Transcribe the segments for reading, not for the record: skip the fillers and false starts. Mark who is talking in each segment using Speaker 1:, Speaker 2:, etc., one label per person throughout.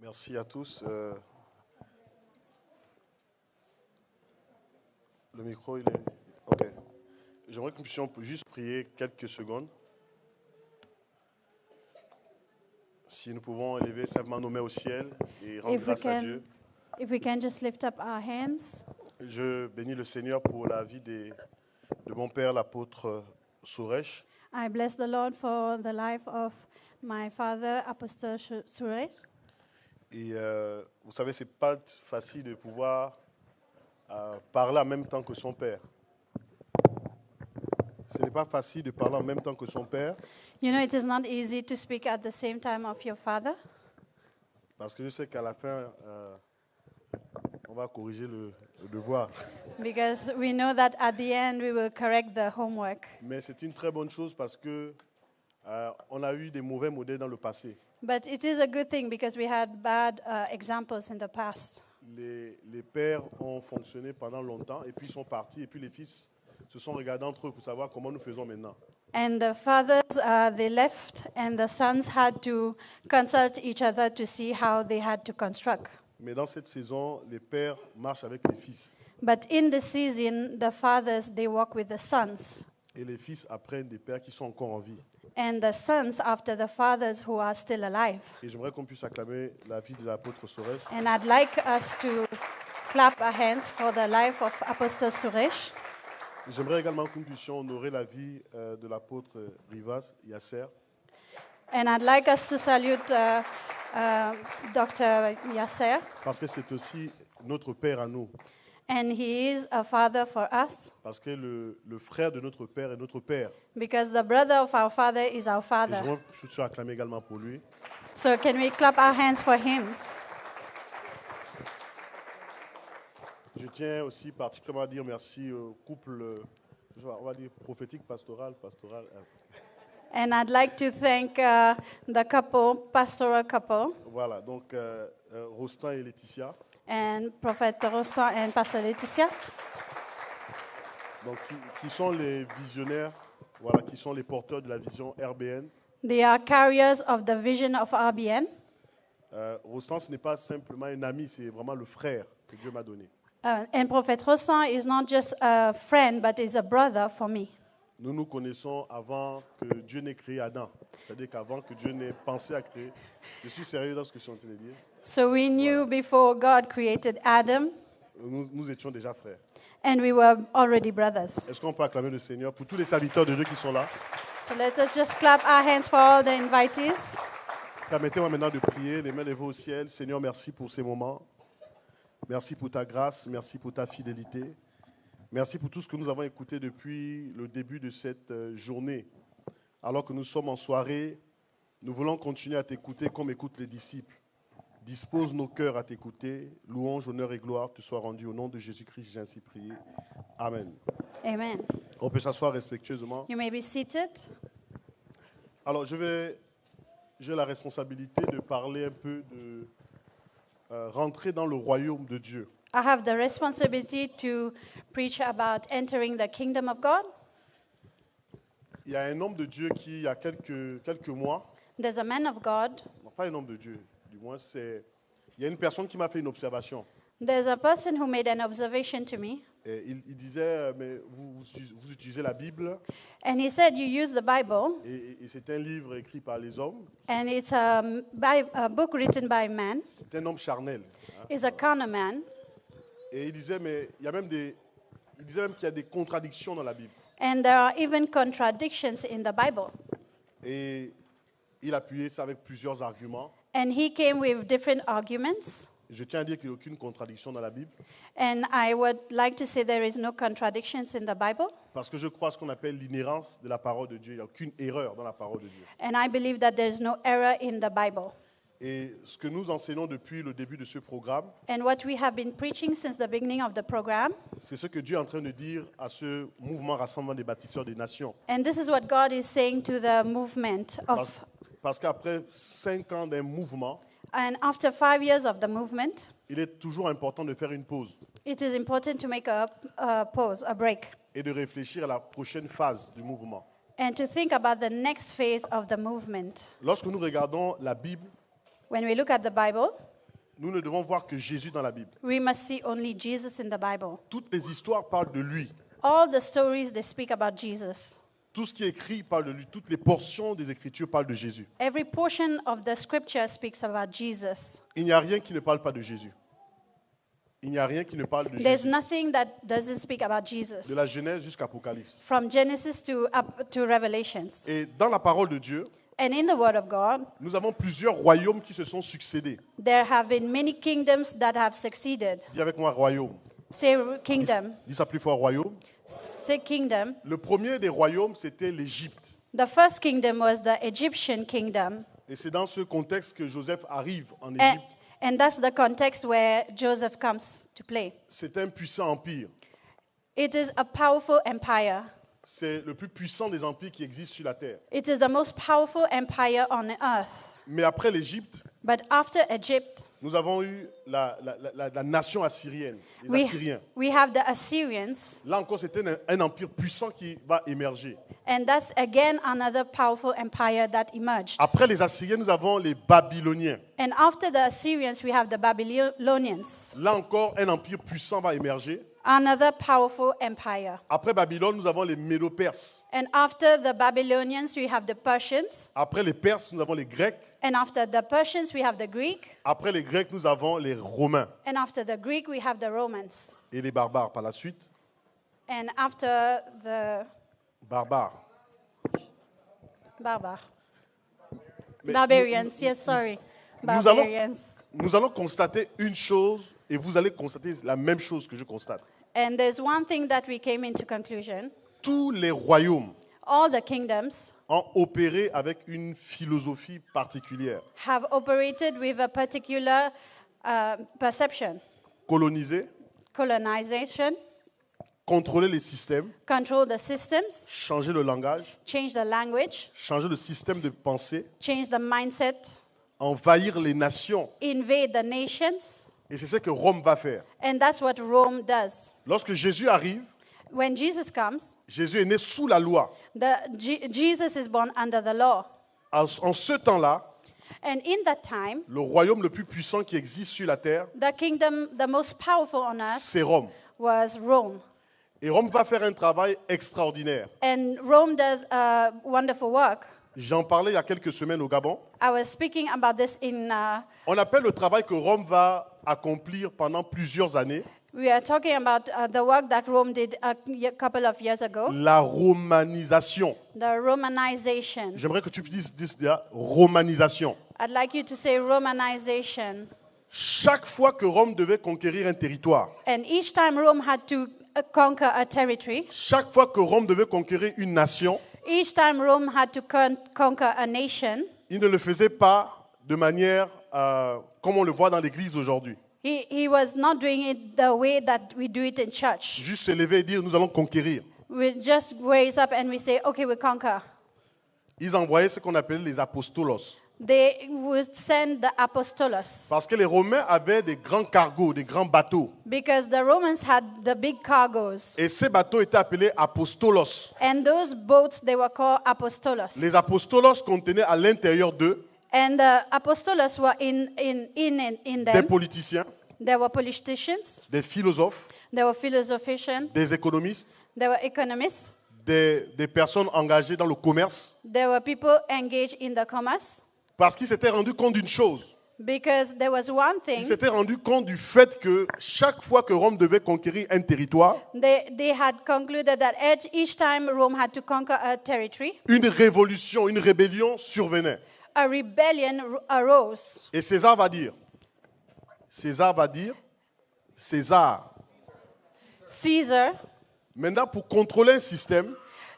Speaker 1: Merci à tous. Le micro, il est... OK. J'aimerais que nous puissions juste prier quelques secondes. Si nous pouvons élever simplement nos mains au ciel et rendre grâce à Dieu.
Speaker 2: If we can just lift up our hands.
Speaker 1: Je bénis le Seigneur pour la vie de mon père, l'apôtre Suresh.
Speaker 2: I bless the Lord for the life of my father, Apostle Suresh.
Speaker 1: Et vous savez, c'est pas facile de pouvoir parler en même temps que son père. Ce n'est pas facile de parler en même temps que son père.
Speaker 2: You know, it is not easy to speak at the same time of your father.
Speaker 1: Parce que je sais qu'à la fin, on va corriger le devoir.
Speaker 2: Because we know that at the end we will correct the homework.
Speaker 1: Mais c'est une très bonne chose parce que on a eu des mauvais modèles dans le passé.
Speaker 2: But it is a good thing because we had bad examples in the past.
Speaker 1: Les pères ont fonctionné pendant longtemps et puis ils sont partis et puis les fils se sont regardés entre eux pour savoir comment nous faisons maintenant.
Speaker 2: And the fathers, they left, and the sons had to consult each other to see how they had to construct.
Speaker 1: Mais dans cette saison, les pères marchent avec les fils.
Speaker 2: But in the season, the fathers, they walk with the sons.
Speaker 1: Et les fils apprennent des pères qui sont encore en vie.
Speaker 2: And the sons after the fathers who are still alive.
Speaker 1: Et j'aimerais qu'on puisse acclamer la vie de l'apôtre Suresh.
Speaker 2: And I'd like us to clap our hands for the life of Apostle Suresh.
Speaker 1: J'aimerais également que nous puissions honorer la vie de l'apôtre Rivas Yasser.
Speaker 2: And I'd like us to salute Dr. Yasser.
Speaker 1: Parce que c'est aussi notre père à nous.
Speaker 2: And he is a father for us.
Speaker 1: Parce que le frère de notre père est notre père.
Speaker 2: Because the brother of our father is our
Speaker 1: Et
Speaker 2: father.
Speaker 1: j'aimerais que nous puissions acclamer également pour lui.
Speaker 2: So can we clap our hands for him?
Speaker 1: Je tiens aussi particulièrement à dire merci au couple, on va dire prophétique, pastoral.
Speaker 2: And I'd like to thank the couple, pastoral couple,
Speaker 1: Voilà, donc Rostan et Laetitia,
Speaker 2: and Prophet Rostan and Pastor Laetitia,
Speaker 1: donc, qui sont les visionnaires, voilà, qui sont les porteurs de la vision RBN.
Speaker 2: They are carriers of the vision of RBN.
Speaker 1: Rostan, ce n'est pas simplement un ami, c'est vraiment le frère que Dieu m'a donné.
Speaker 2: And Prophet Rostan is not just a friend, but is a brother for me.
Speaker 1: Nous nous connaissons avant que Dieu n'ait créé Adam. C'est-à-dire qu'avant que Dieu n'ait pensé à créer. Je suis sérieux dans ce que je suis en train de dire.
Speaker 2: So we knew before God created Adam,
Speaker 1: Nous étions déjà frères.
Speaker 2: and we were already brothers.
Speaker 1: Est-ce qu'on peut acclamer le Seigneur pour tous les serviteurs de Dieu qui sont là?
Speaker 2: So let us just clap our hands for all the invitees.
Speaker 1: Permettez-moi maintenant de prier, les mains levées au ciel. Seigneur, merci pour ces moments. Merci pour ta grâce, merci pour ta fidélité. Merci pour tout ce que nous avons écouté depuis le début de cette journée. Alors que nous sommes en soirée, nous voulons continuer à t'écouter comme écoutent les disciples. Dispose nos cœurs à t'écouter. Louange, honneur et gloire te soient rendus au nom de Jésus-Christ, j'ai ainsi prié. Amen.
Speaker 2: Amen.
Speaker 1: On peut s'asseoir respectueusement.
Speaker 2: You may be seated.
Speaker 1: Alors, j'ai la responsabilité de parler un peu de rentrer dans le royaume de Dieu.
Speaker 2: I have the responsibility to preach about entering the kingdom of God.
Speaker 1: Il y a un homme de Dieu qui, il y a quelques mois,
Speaker 2: There's a man of God.
Speaker 1: non, pas un homme de Dieu, du moins, il y a une personne qui m'a fait une observation.
Speaker 2: There's a person who made an observation to me.
Speaker 1: Et il disait, mais vous utilisez la Bible,
Speaker 2: And he said, you use the Bible,
Speaker 1: et c'est un livre écrit par les hommes,
Speaker 2: and it's a book written by man.
Speaker 1: c'est un homme charnel. Hein.
Speaker 2: It's a carnal man.
Speaker 1: Et il disait, mais il disait même qu'il y a des contradictions dans la Bible.
Speaker 2: And there are even contradictions in the Bible.
Speaker 1: Et il appuyait ça avec plusieurs arguments.
Speaker 2: And he came with different arguments.
Speaker 1: Je tiens à dire qu'il n'y a aucune contradiction dans la Bible,
Speaker 2: And I would like to say there is no contradictions in the Bible.
Speaker 1: parce que je crois à ce qu'on appelle l'inhérence de la parole de Dieu. Il n'y a aucune erreur dans la parole de Dieu.
Speaker 2: And I believe that there is no error in the Bible.
Speaker 1: Et ce que nous enseignons depuis le début de ce programme,
Speaker 2: And what we have been preaching since the beginning of the program,
Speaker 1: c'est ce que Dieu est en train de dire à ce mouvement rassemblement des bâtisseurs des nations.
Speaker 2: and this is what God is saying to the movement of,
Speaker 1: Parce qu'après 5 ans d'un mouvement,
Speaker 2: and after 5 years of the movement,
Speaker 1: il est toujours important de faire une pause
Speaker 2: it is important to make a pause, a break,
Speaker 1: et de réfléchir à la prochaine phase du mouvement.
Speaker 2: and to think about the next phase of the movement.
Speaker 1: Lorsque nous regardons la Bible,
Speaker 2: When we look at the Bible,
Speaker 1: nous ne devons voir que Jésus dans la Bible.
Speaker 2: We must see only Jesus in the Bible.
Speaker 1: Toutes les histoires parlent de lui.
Speaker 2: All the stories, they speak about Jesus.
Speaker 1: Tout ce qui est écrit parle de lui. Toutes les portions des Écritures parlent de Jésus.
Speaker 2: Every portion of the scripture speaks about Jesus.
Speaker 1: Il n'y a rien qui ne parle pas de Jésus. Il n'y a rien qui ne parle de
Speaker 2: There's
Speaker 1: Jésus.
Speaker 2: nothing that doesn't speak about Jesus.
Speaker 1: De la Genèse jusqu'à Apocalypse.
Speaker 2: From Genesis to Revelations.
Speaker 1: Et dans la parole de Dieu,
Speaker 2: And in the Word of God,
Speaker 1: nous avons plusieurs royaumes qui se sont succédés.
Speaker 2: there have been many kingdoms that have succeeded.
Speaker 1: Dis avec moi royaume.
Speaker 2: Say kingdom.
Speaker 1: Dis ça plus fort, royaume.
Speaker 2: Say kingdom.
Speaker 1: Le premier des royaumes, c'était l'Égypte.
Speaker 2: The first kingdom was the Egyptian kingdom.
Speaker 1: Et c'est dans ce contexte que Joseph arrive en
Speaker 2: And,
Speaker 1: Égypte.
Speaker 2: and that's the context where Joseph comes to play.
Speaker 1: C'est un puissant empire.
Speaker 2: It is a powerful empire.
Speaker 1: C'est le plus puissant des empires qui existent sur la terre.
Speaker 2: It is the most powerful empire on earth.
Speaker 1: Mais après l'Égypte,
Speaker 2: But after Egypt,
Speaker 1: nous avons eu la nation assyrienne, les Assyriens.
Speaker 2: we have the Assyrians,
Speaker 1: Là encore, c'était un empire puissant qui va émerger.
Speaker 2: and that's again another powerful empire that emerged.
Speaker 1: Après les Assyriens, nous avons les Babyloniens.
Speaker 2: And after the Assyrians, we have the Babylonians,
Speaker 1: Là encore, un empire puissant va émerger.
Speaker 2: another powerful empire.
Speaker 1: Après Babylone, nous avons les Médo-Perses.
Speaker 2: And after the Babylonians, we have the Persians.
Speaker 1: Après les Perses, nous avons les Grecs.
Speaker 2: And after the Persians, we have the Greek.
Speaker 1: Après les Grecs, nous avons les Romains
Speaker 2: And after the Greek, we have the Romans.
Speaker 1: et les barbares par la suite.
Speaker 2: And after the
Speaker 1: Barbares. Mais
Speaker 2: Barbarians, yes, sorry.
Speaker 1: nous allons-
Speaker 2: Barbarians.
Speaker 1: Nous allons constater une chose et vous allez constater la même chose que je constate.
Speaker 2: And there's one thing that we came into conclusion.
Speaker 1: Tous les royaumes
Speaker 2: All the kingdoms
Speaker 1: ont opéré avec une philosophie particulière.
Speaker 2: have operated with a particular perception.
Speaker 1: Coloniser,
Speaker 2: Colonization,
Speaker 1: contrôler les systèmes,
Speaker 2: control the systems,
Speaker 1: changer le langage,
Speaker 2: change the language,
Speaker 1: changer le système de pensée,
Speaker 2: change the mindset,
Speaker 1: envahir les nations.
Speaker 2: invade the nations.
Speaker 1: Et c'est ce que Rome va faire.
Speaker 2: And that's what Rome does.
Speaker 1: Lorsque Jésus arrive,
Speaker 2: When Jesus comes,
Speaker 1: Jésus est né sous la loi.
Speaker 2: Jesus is born under the law.
Speaker 1: En ce temps-là,
Speaker 2: And in that time,
Speaker 1: le royaume le plus puissant qui existe sur la terre,
Speaker 2: the kingdom, the most powerful on earth,
Speaker 1: c'est Rome.
Speaker 2: was Rome.
Speaker 1: Et Rome va faire un travail extraordinaire.
Speaker 2: And Rome does a wonderful work.
Speaker 1: J'en parlais il y a quelques semaines au Gabon.
Speaker 2: I was speaking about this in,
Speaker 1: On appelle le travail que Rome va accomplir pendant plusieurs années
Speaker 2: we are talking about the work that Rome did a couple of years ago,
Speaker 1: la romanisation.
Speaker 2: the Romanization.
Speaker 1: J'aimerais que tu dises la romanisation.
Speaker 2: I'd like you to say Romanization.
Speaker 1: Chaque fois que Rome devait conquérir un territoire,
Speaker 2: And each time Rome had to conquer a territory,
Speaker 1: chaque fois que Rome devait conquérir une nation,
Speaker 2: each time Rome had to conquer a nation,
Speaker 1: il ne le faisait pas de manière comme on le voit dans l'Église aujourd'hui.
Speaker 2: he was not doing it the way that we do it in church.
Speaker 1: Juste se lever et dire nous allons conquérir.
Speaker 2: We just raise up and we say, okay, we conquer.
Speaker 1: Ils envoyaient ce qu'on appelait les apostolos.
Speaker 2: They would send the apostolos
Speaker 1: Parce que les Romains avaient des grands cargos, des grands bateaux.
Speaker 2: because the Romans had the big cargoes.
Speaker 1: Et ces bateaux étaient appelés apostolos.
Speaker 2: And those boats, they were called apostolos.
Speaker 1: Les apostolos contenaient à l'intérieur d'eux
Speaker 2: And the apostolos were in
Speaker 1: des
Speaker 2: them.
Speaker 1: politiciens,
Speaker 2: There were politicians,
Speaker 1: des philosophes,
Speaker 2: there were philosophicians,
Speaker 1: des économistes,
Speaker 2: there were economists,
Speaker 1: des personnes engagées dans le commerce.
Speaker 2: there were people engaged in the commerce.
Speaker 1: Parce qu'ils s'étaient rendus compte d'une chose.
Speaker 2: Because there was one
Speaker 1: Ils
Speaker 2: thing,
Speaker 1: s'étaient rendus compte du fait que chaque fois que Rome devait conquérir un territoire,
Speaker 2: they had concluded that each time Rome had to conquer a territory,
Speaker 1: une révolution, une rébellion survenait.
Speaker 2: a rebellion arose.
Speaker 1: Et César va dire, César,
Speaker 2: Caesar,
Speaker 1: maintenant pour contrôler un système,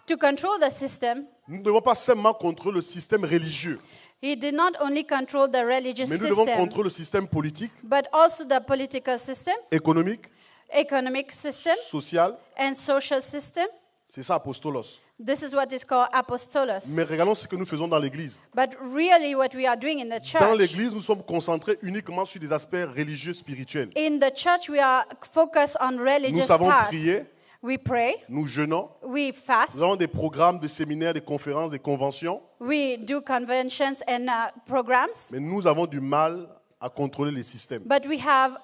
Speaker 2: to control the system,
Speaker 1: nous ne devons pas seulement contrôler le système religieux,
Speaker 2: he did not only control the religious
Speaker 1: mais nous devons
Speaker 2: system,
Speaker 1: contrôler le système politique,
Speaker 2: but also the political system,
Speaker 1: économique,
Speaker 2: economic system,
Speaker 1: social.
Speaker 2: and social system.
Speaker 1: C'est ça, apostolos.
Speaker 2: This is what is called apostolos.
Speaker 1: Mais regardons ce que nous faisons dans l'Église.
Speaker 2: But really what we are doing in the
Speaker 1: Dans
Speaker 2: church,
Speaker 1: l'Église, nous sommes concentrés uniquement sur des aspects religieux, spirituels.
Speaker 2: in the church we are focused on
Speaker 1: Nous
Speaker 2: religious
Speaker 1: savons
Speaker 2: part.
Speaker 1: prier,
Speaker 2: We pray,
Speaker 1: nous jeûnons,
Speaker 2: we fast,
Speaker 1: nous avons des programmes, des séminaires, des conférences, des conventions,
Speaker 2: we do conventions and programs,
Speaker 1: mais nous avons du mal à contrôler les systèmes.
Speaker 2: But we have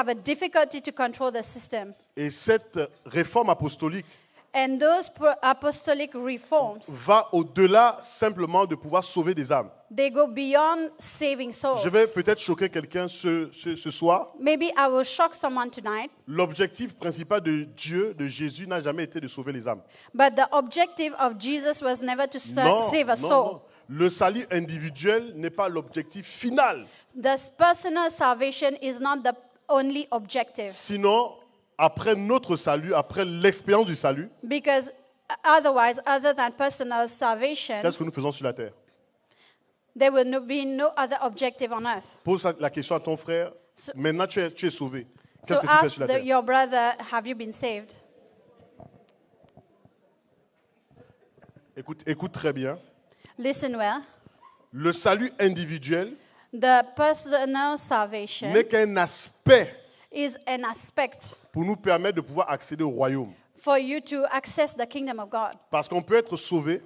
Speaker 2: a difficulty to control the system.
Speaker 1: Et cette réforme apostolique
Speaker 2: And those apostolic reforms,
Speaker 1: va au-delà simplement de pouvoir sauver des âmes.
Speaker 2: they go beyond saving souls.
Speaker 1: Je vais peut-être choquer quelqu'un ce soir.
Speaker 2: Maybe I will shock someone tonight,
Speaker 1: L'objectif principal de Dieu, de Jésus, n'a jamais été de sauver les âmes.
Speaker 2: but the objective of Jesus was never to
Speaker 1: Non,
Speaker 2: save a
Speaker 1: non,
Speaker 2: soul.
Speaker 1: non. Le salut individuel n'est pas l'objectif final.
Speaker 2: The personal salvation is not the only objective,
Speaker 1: Sinon, après notre salut, après l'expérience du salut,
Speaker 2: because otherwise, other than personal salvation,
Speaker 1: qu'est-ce que nous faisons sur la terre?
Speaker 2: there will be no other objective on earth.
Speaker 1: Pose la question à ton frère. Maintenant, tu es sauvé.
Speaker 2: So
Speaker 1: Qu'est-ce que tu fais
Speaker 2: ask
Speaker 1: sur la terre?
Speaker 2: your brother, have you been saved?
Speaker 1: Écoute très bien.
Speaker 2: Listen well.
Speaker 1: Le salut individuel
Speaker 2: The personal salvation
Speaker 1: n'est qu'un aspect
Speaker 2: is an aspect
Speaker 1: pour nous permettre de pouvoir accéder au royaume.
Speaker 2: for you to access the kingdom of God.
Speaker 1: Parce qu'on peut être sauvé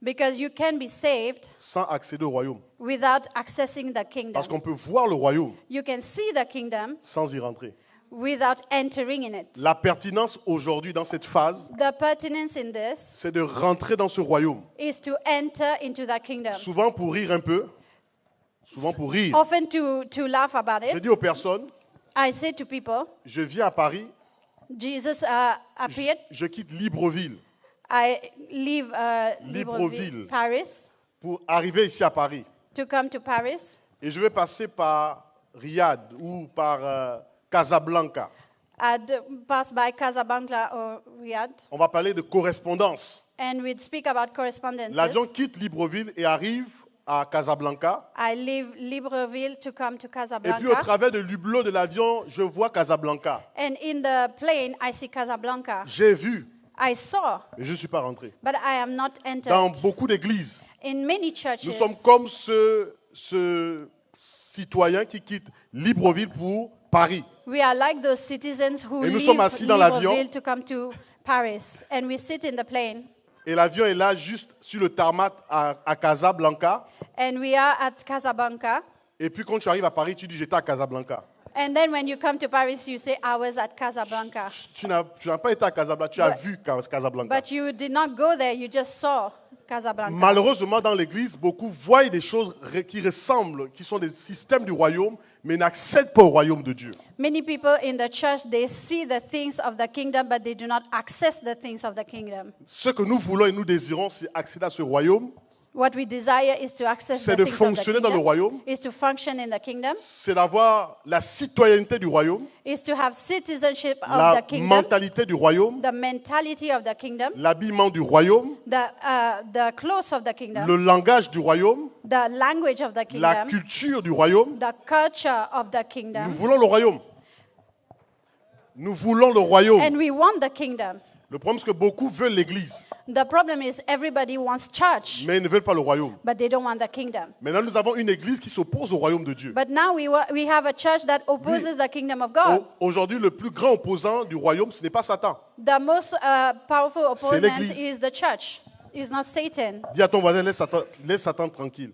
Speaker 2: Because you can be saved
Speaker 1: sans accéder au royaume.
Speaker 2: without accessing the kingdom.
Speaker 1: Parce qu'on peut voir le royaume
Speaker 2: You can see the kingdom
Speaker 1: sans y rentrer.
Speaker 2: without entering in it.
Speaker 1: La pertinence aujourd'hui dans cette phase,
Speaker 2: The pertinence in this
Speaker 1: c'est de rentrer dans ce royaume.
Speaker 2: is to enter into the kingdom.
Speaker 1: Souvent pour rire un peu, souvent pour rire.
Speaker 2: Often to laugh about
Speaker 1: Je
Speaker 2: it,
Speaker 1: dis aux personnes,
Speaker 2: I say to people,
Speaker 1: je viens à Paris,
Speaker 2: Jesus appeared.
Speaker 1: je quitte Libreville
Speaker 2: I leave
Speaker 1: Libreville.
Speaker 2: Paris
Speaker 1: pour arriver ici à Paris.
Speaker 2: to come to Paris.
Speaker 1: Et je vais passer par Riyad ou par Casablanca.
Speaker 2: I'd pass by Casablanca or Riyadh,
Speaker 1: On va parler de correspondance.
Speaker 2: and we'd speak about correspondences.
Speaker 1: L'avion quitte Libreville et arrive à Casablanca.
Speaker 2: I leave Libreville to come to
Speaker 1: Et puis au
Speaker 2: Casablanca.
Speaker 1: travers de l'hublot de l'avion, je vois Casablanca.
Speaker 2: And in the plane, I see Casablanca.
Speaker 1: J'ai vu,
Speaker 2: I saw,
Speaker 1: mais je ne suis pas rentré.
Speaker 2: but I am not
Speaker 1: Dans
Speaker 2: entered.
Speaker 1: beaucoup d'églises,
Speaker 2: In many
Speaker 1: nous
Speaker 2: churches,
Speaker 1: sommes comme ce citoyen qui quitte Libreville pour Paris.
Speaker 2: we are like those citizens who
Speaker 1: Et nous
Speaker 2: leave
Speaker 1: sommes assis dans l'avion.
Speaker 2: Libreville to come to Paris. And we sit in the plane,
Speaker 1: Et l'avion est là juste sur le tarmac à Casablanca.
Speaker 2: and we are at Casablanca.
Speaker 1: Et puis quand tu arrives à Paris, tu dis j'étais à Casablanca.
Speaker 2: And then when you come to Paris, you say, I was at Casablanca.
Speaker 1: Tu n'as pas été à Casablanca, tu as
Speaker 2: But-
Speaker 1: vu Casablanca.
Speaker 2: But you did not go there, you just saw Casablanca.
Speaker 1: Malheureusement, dans l'église, beaucoup voient des choses qui ressemblent, qui sont des systèmes du royaume, mais n'accèdent pas au royaume de Dieu.
Speaker 2: Many people in the church, they see the things of the kingdom, but they do not access the things of the kingdom.
Speaker 1: Ce que nous voulons et nous désirons, c'est accéder à ce royaume,
Speaker 2: What we desire is to access
Speaker 1: c'est
Speaker 2: the
Speaker 1: de
Speaker 2: things of the
Speaker 1: fonctionner dans le
Speaker 2: kingdom,
Speaker 1: royaume,
Speaker 2: is to function in the kingdom,
Speaker 1: c'est d'avoir la citoyenneté du royaume,
Speaker 2: is to have citizenship of
Speaker 1: la
Speaker 2: the kingdom,
Speaker 1: mentalité du royaume,
Speaker 2: the mentality of the kingdom,
Speaker 1: l'habillement du royaume,
Speaker 2: the clothes of the kingdom,
Speaker 1: le langage du royaume,
Speaker 2: the language of the
Speaker 1: la
Speaker 2: kingdom,
Speaker 1: culture du royaume.
Speaker 2: the culture of the
Speaker 1: Nous
Speaker 2: kingdom,
Speaker 1: voulons le royaume. Nous voulons le royaume.
Speaker 2: and we want the kingdom.
Speaker 1: Le problème, c'est que beaucoup veulent l'église,
Speaker 2: The problem is everybody wants church,
Speaker 1: mais ils ne veulent pas le royaume.
Speaker 2: but they don't want the kingdom.
Speaker 1: Maintenant, nous avons une église qui s'oppose au royaume de Dieu.
Speaker 2: But now we have a church that opposes the kingdom of God.
Speaker 1: Aujourd'hui, le plus grand opposant du royaume, ce n'est pas Satan.
Speaker 2: The most powerful opponent
Speaker 1: l'Église.
Speaker 2: is the church. It's not Satan.
Speaker 1: Dis à ton voisin, laisse Satan tranquille.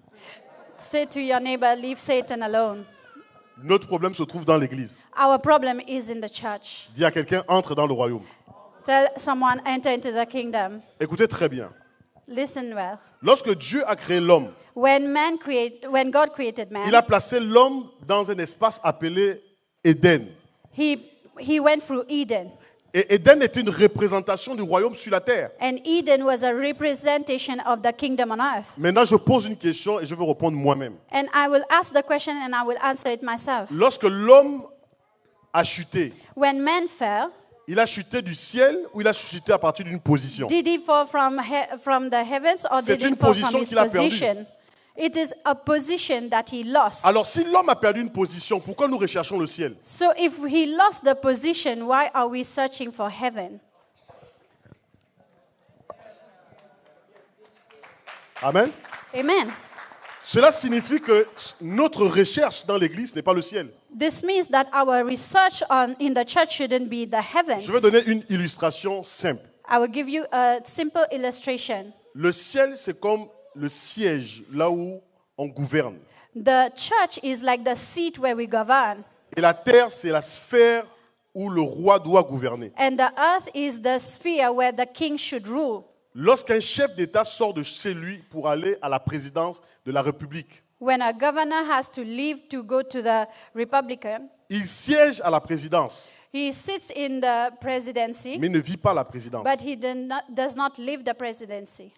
Speaker 2: Say to your neighbor, leave Satan alone.
Speaker 1: Notre problème se trouve dans l'église.
Speaker 2: Our problem is in the church.
Speaker 1: Dis à quelqu'un, entre dans le royaume.
Speaker 2: Tell someone, enter into the kingdom.
Speaker 1: Écoutez très bien.
Speaker 2: Listen well.
Speaker 1: Lorsque Dieu a créé l'homme,
Speaker 2: When when God created
Speaker 1: il a
Speaker 2: man,
Speaker 1: placé l'homme dans un espace appelé Éden.
Speaker 2: he went through Eden.
Speaker 1: Et Éden est une représentation du royaume sur la terre.
Speaker 2: And Eden was a representation of the kingdom on earth.
Speaker 1: Maintenant, je pose une question et je vais répondre moi-même.
Speaker 2: And I will ask the question and I will answer it myself.
Speaker 1: Lorsque l'homme a chuté,
Speaker 2: When man fell,
Speaker 1: il a chuté du ciel ou il a chuté à partir d'une position?
Speaker 2: did he fall from the heavens or
Speaker 1: C'est
Speaker 2: did he
Speaker 1: une
Speaker 2: fall from
Speaker 1: position
Speaker 2: his
Speaker 1: qu'il a perdue.
Speaker 2: position? It is a position that he lost.
Speaker 1: Alors, si l'homme a perdu une position, pourquoi nous recherchons le ciel?
Speaker 2: So if he lost the position, why are we searching for heaven?
Speaker 1: Amen.
Speaker 2: Amen.
Speaker 1: Cela signifie que notre recherche dans l'église n'est pas le ciel.
Speaker 2: This means that our research in the church shouldn't be the heavens.
Speaker 1: Je vais donner une illustration simple.
Speaker 2: I will give you a simple illustration.
Speaker 1: Le ciel, c'est comme le siège, là où on gouverne.
Speaker 2: The church is like the seat where we govern,
Speaker 1: Et la terre, c'est la sphère où le roi doit gouverner.
Speaker 2: and the earth is the sphere where the king should rule.
Speaker 1: Lorsqu'un chef d'État sort de chez lui pour aller à la présidence de la République,
Speaker 2: When a governor has to leave to go to the Republican,
Speaker 1: il siège à la présidence,
Speaker 2: he sits in the presidency,
Speaker 1: mais ne vit pas la présidence.
Speaker 2: but he does not live the presidency.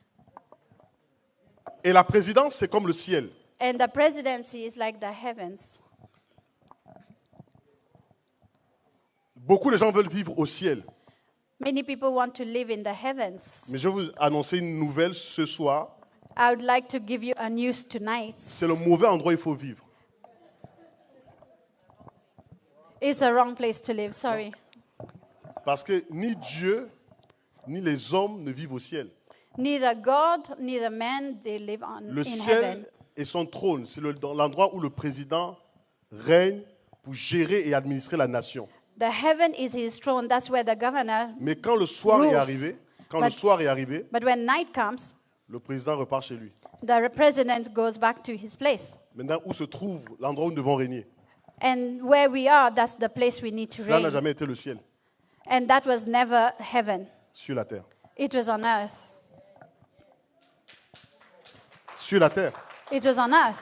Speaker 1: Et la présidence, c'est comme le ciel.
Speaker 2: And the presidency is like the heavens.
Speaker 1: Beaucoup de gens veulent vivre au ciel.
Speaker 2: Many people want to live in the heavens.
Speaker 1: Mais je vais vous annoncer une nouvelle ce soir.
Speaker 2: I would like to give you a news tonight.
Speaker 1: C'est le mauvais endroit où il faut vivre.
Speaker 2: It's a wrong place to live, sorry.
Speaker 1: Parce que ni Dieu, ni les hommes ne vivent au ciel.
Speaker 2: Neither God, neither man, they live
Speaker 1: Le
Speaker 2: in
Speaker 1: ciel
Speaker 2: heaven.
Speaker 1: et son trône, c'est l'endroit où le président règne pour gérer et administrer la nation.
Speaker 2: The heaven is his throne. That's where the governor.
Speaker 1: Mais quand le soir
Speaker 2: Rules.
Speaker 1: est arrivé,
Speaker 2: But when night comes,
Speaker 1: le président repart chez lui.
Speaker 2: the president goes back to his place.
Speaker 1: Maintenant, où se trouve l'endroit où nous devons régner?
Speaker 2: And where we are, that's the place we need to
Speaker 1: Cela n'a
Speaker 2: reign.
Speaker 1: jamais été le ciel,
Speaker 2: And that was never heaven.
Speaker 1: sur la terre.
Speaker 2: It was on earth.
Speaker 1: Sur la terre.
Speaker 2: It was on earth.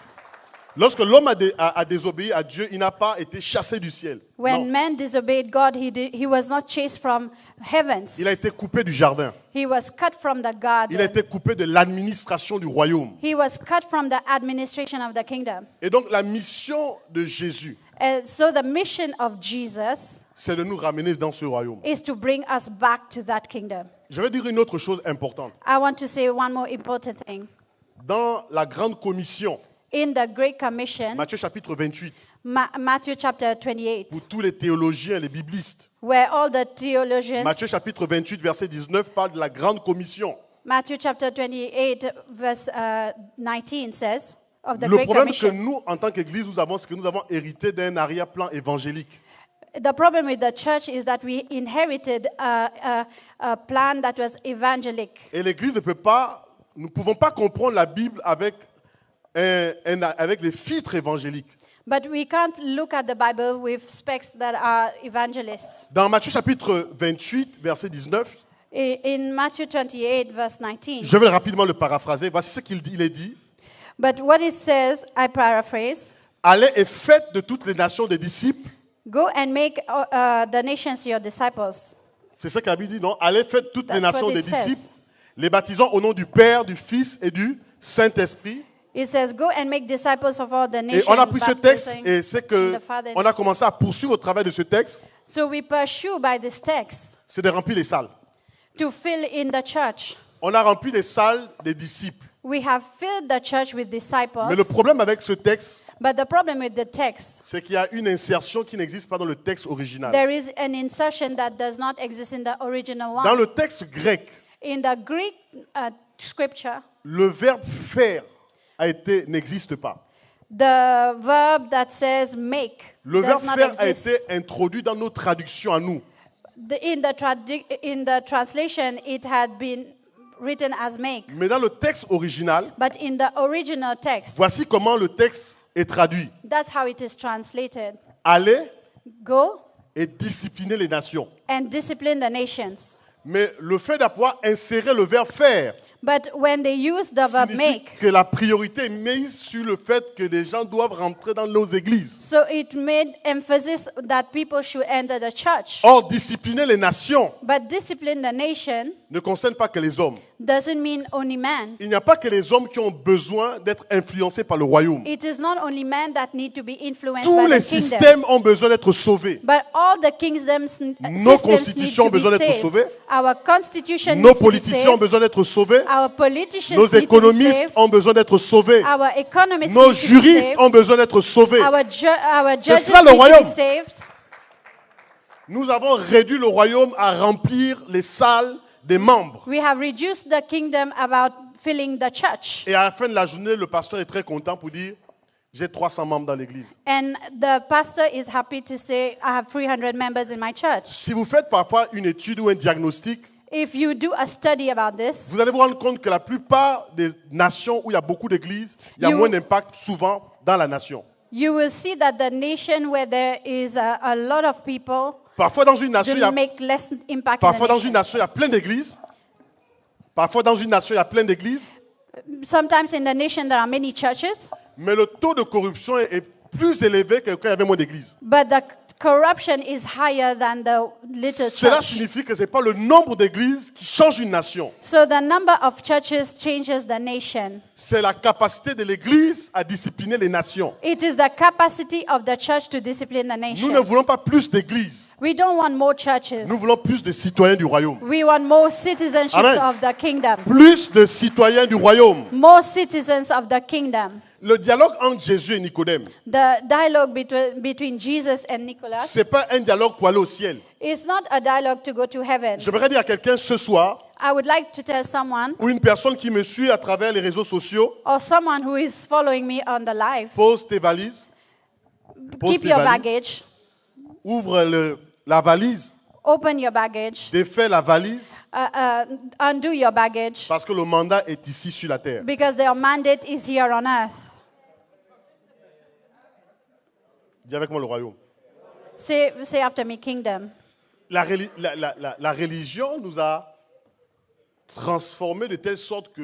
Speaker 1: Lorsque l'homme a désobéi à Dieu, il n'a pas été chassé du ciel.
Speaker 2: When
Speaker 1: Non.
Speaker 2: man disobeyed God, he was not chased from heavens.
Speaker 1: Il a été coupé du jardin.
Speaker 2: He was cut from the
Speaker 1: Il a
Speaker 2: garden.
Speaker 1: été coupé de l'administration du royaume.
Speaker 2: He was cut from the administration of the kingdom.
Speaker 1: Et donc la mission de Jésus,
Speaker 2: And so the mission of Jesus
Speaker 1: c'est de nous ramener dans ce royaume.
Speaker 2: is to bring us back to that kingdom.
Speaker 1: Je vais dire une autre chose importante.
Speaker 2: I want to say one more important thing.
Speaker 1: Dans la grande commission,
Speaker 2: In the Great Commission,
Speaker 1: Matthieu chapitre 28,
Speaker 2: Matthew chapter 28,
Speaker 1: pour tous les théologiens, les biblistes,
Speaker 2: where all the theologians,
Speaker 1: Matthieu chapitre 28, verset 19 parle de la grande commission.
Speaker 2: Matthew chapter 28, verse 19 says, of the
Speaker 1: Le
Speaker 2: Great
Speaker 1: problème que
Speaker 2: Commission.
Speaker 1: nous, en tant qu'Église, nous avons, c'est que nous avons hérité d'un arrière-plan évangélique.
Speaker 2: The problem with the church is that we inherited a plan that was evangelic.
Speaker 1: Et l'Église ne peut pas, nous ne pouvons pas comprendre la Bible avec avec les filtres évangéliques.
Speaker 2: But we can't look at the Bible with specs that are evangelists.
Speaker 1: Dans Matthieu chapitre 28, verset 19,
Speaker 2: In Matthew 28, verse 19,
Speaker 1: je vais rapidement le paraphraser. Voici ce qu'il dit. Il est dit,
Speaker 2: but what it says, I paraphrase,
Speaker 1: allez et faites de toutes les nations des disciples.
Speaker 2: go and make the nations your disciples.
Speaker 1: C'est ça que la Bible dit, non? Allez, faites toutes les
Speaker 2: That's
Speaker 1: nations
Speaker 2: what
Speaker 1: des
Speaker 2: it says.
Speaker 1: disciples, les baptisant au nom du Père, du Fils et du Saint-Esprit.
Speaker 2: It says, go and make disciples of all the
Speaker 1: Et
Speaker 2: nations.
Speaker 1: on a pris ce texte
Speaker 2: baptizing
Speaker 1: et c'est
Speaker 2: in
Speaker 1: que
Speaker 2: the Father and
Speaker 1: on
Speaker 2: the
Speaker 1: a
Speaker 2: Son.
Speaker 1: commencé à poursuivre au travers de ce texte,
Speaker 2: So we pursue by this text
Speaker 1: c'est de remplir les salles.
Speaker 2: to fill in the church.
Speaker 1: On a rempli les salles des disciples.
Speaker 2: We have filled the church with disciples.
Speaker 1: Mais le problème avec ce texte,
Speaker 2: But the problem with the text,
Speaker 1: c'est qu'il y a une insertion qui n'existe pas dans le texte original.
Speaker 2: there is an insertion that does not exist in the original
Speaker 1: Dans
Speaker 2: one.
Speaker 1: le texte grec,
Speaker 2: In the Greek scripture,
Speaker 1: le verbe faire n'existe pas.
Speaker 2: the verb that says make
Speaker 1: Le
Speaker 2: does
Speaker 1: verbe
Speaker 2: not
Speaker 1: faire a
Speaker 2: exist.
Speaker 1: été introduit dans nos traductions à nous.
Speaker 2: In the translation, it had been written as make.
Speaker 1: Mais dans le texte original,
Speaker 2: But in the original text,
Speaker 1: voici comment le texte est traduit.
Speaker 2: that's how it is translated.
Speaker 1: Allez
Speaker 2: Go
Speaker 1: et discipliner les nations.
Speaker 2: and discipline the nations.
Speaker 1: Mais le fait d'avoir inséré le verbe faire
Speaker 2: But when they use the verb
Speaker 1: signifie
Speaker 2: make,
Speaker 1: que la priorité est mise sur le fait que les gens doivent rentrer dans nos églises.
Speaker 2: so it made emphasis that people should enter the church.
Speaker 1: Or, discipliner les nations
Speaker 2: But discipline the nation
Speaker 1: ne concerne pas que les hommes.
Speaker 2: doesn't mean only man.
Speaker 1: Il n'y a pas que les hommes qui ont besoin d'être influencés par le royaume.
Speaker 2: It is not only men that need to be influenced
Speaker 1: Tous
Speaker 2: by
Speaker 1: les
Speaker 2: the kingdom,
Speaker 1: systèmes ont besoin d'être sauvés.
Speaker 2: but all the kingdoms
Speaker 1: Nos
Speaker 2: systems need
Speaker 1: constitutions
Speaker 2: to
Speaker 1: ont besoin
Speaker 2: be
Speaker 1: d'être
Speaker 2: saved.
Speaker 1: sauvées.
Speaker 2: Our constitution
Speaker 1: Nos
Speaker 2: needs to be
Speaker 1: politiciens ont
Speaker 2: saved.
Speaker 1: besoin d'être sauvés.
Speaker 2: Our politicians
Speaker 1: Nos
Speaker 2: need to be
Speaker 1: économistes
Speaker 2: saved.
Speaker 1: ont besoin d'être sauvés.
Speaker 2: Our economists
Speaker 1: Nos
Speaker 2: need to be
Speaker 1: juristes
Speaker 2: saved.
Speaker 1: ont besoin d'être sauvés.
Speaker 2: Our judges
Speaker 1: cela, le
Speaker 2: need to
Speaker 1: royaume.
Speaker 2: be saved.
Speaker 1: Nous avons réduit le royaume à remplir les salles des membres.
Speaker 2: We have reduced the kingdom about filling the church.
Speaker 1: Et à la fin de la journée, le pasteur est très content pour dire « J'ai 300 membres dans l'église ».
Speaker 2: And the pastor is happy to say, I have 300 members in my church.
Speaker 1: Si vous faites parfois une étude ou un diagnostic,
Speaker 2: If you do a study about this,
Speaker 1: vous allez vous rendre compte que la plupart des nations où il y a beaucoup d'églises, il y a
Speaker 2: You-
Speaker 1: moins d'impact souvent dans la nation.
Speaker 2: you will see that the nation where there is a lot of people
Speaker 1: Parfois dans une nation, il y
Speaker 2: do
Speaker 1: a,
Speaker 2: make less impact
Speaker 1: parfois
Speaker 2: in the
Speaker 1: dans une
Speaker 2: nation.
Speaker 1: nation, il y a plein d'églises. Parfois dans une nation, il y a plein d'églises.
Speaker 2: Sometimes in the nation there are many churches,
Speaker 1: Mais le taux de corruption est plus élevé que quand il y avait moins d'églises.
Speaker 2: but the corruption is higher than the little
Speaker 1: Cela
Speaker 2: church.
Speaker 1: signifie que ce n'est pas le nombre d'églises qui change une nation.
Speaker 2: So the number of churches changes the nation.
Speaker 1: C'est la capacité de l'église à discipliner les nations.
Speaker 2: It is the capacity of the church to discipline the
Speaker 1: Nous ne
Speaker 2: nation.
Speaker 1: voulons pas plus d'églises.
Speaker 2: We don't want more churches.
Speaker 1: Nous voulons plus de citoyens du royaume.
Speaker 2: We want more citizenships
Speaker 1: Amen.
Speaker 2: of the kingdom.
Speaker 1: Plus de citoyens du royaume.
Speaker 2: More citizens of the kingdom.
Speaker 1: Le dialogue entre Jésus et Nicodème,
Speaker 2: The dialogue between Jesus and Nicholas
Speaker 1: ce n'est pas un dialogue pour aller au ciel.
Speaker 2: is not a dialogue to go to heaven.
Speaker 1: J'aimerais dire à quelqu'un ce soir,
Speaker 2: I would like to tell someone
Speaker 1: ou une personne qui me suit à travers les réseaux sociaux,
Speaker 2: or someone who is following me on the live,
Speaker 1: pose tes valises, pose
Speaker 2: keep
Speaker 1: tes
Speaker 2: your
Speaker 1: valises,
Speaker 2: baggage,
Speaker 1: ouvre la valise,
Speaker 2: open your baggage,
Speaker 1: défais la valise,
Speaker 2: undo your baggage,
Speaker 1: parce que le mandat est ici sur la terre.
Speaker 2: because their mandate is here on earth.
Speaker 1: Dis avec moi le royaume.
Speaker 2: Say after me, kingdom.
Speaker 1: La religion nous a transformés de telle sorte que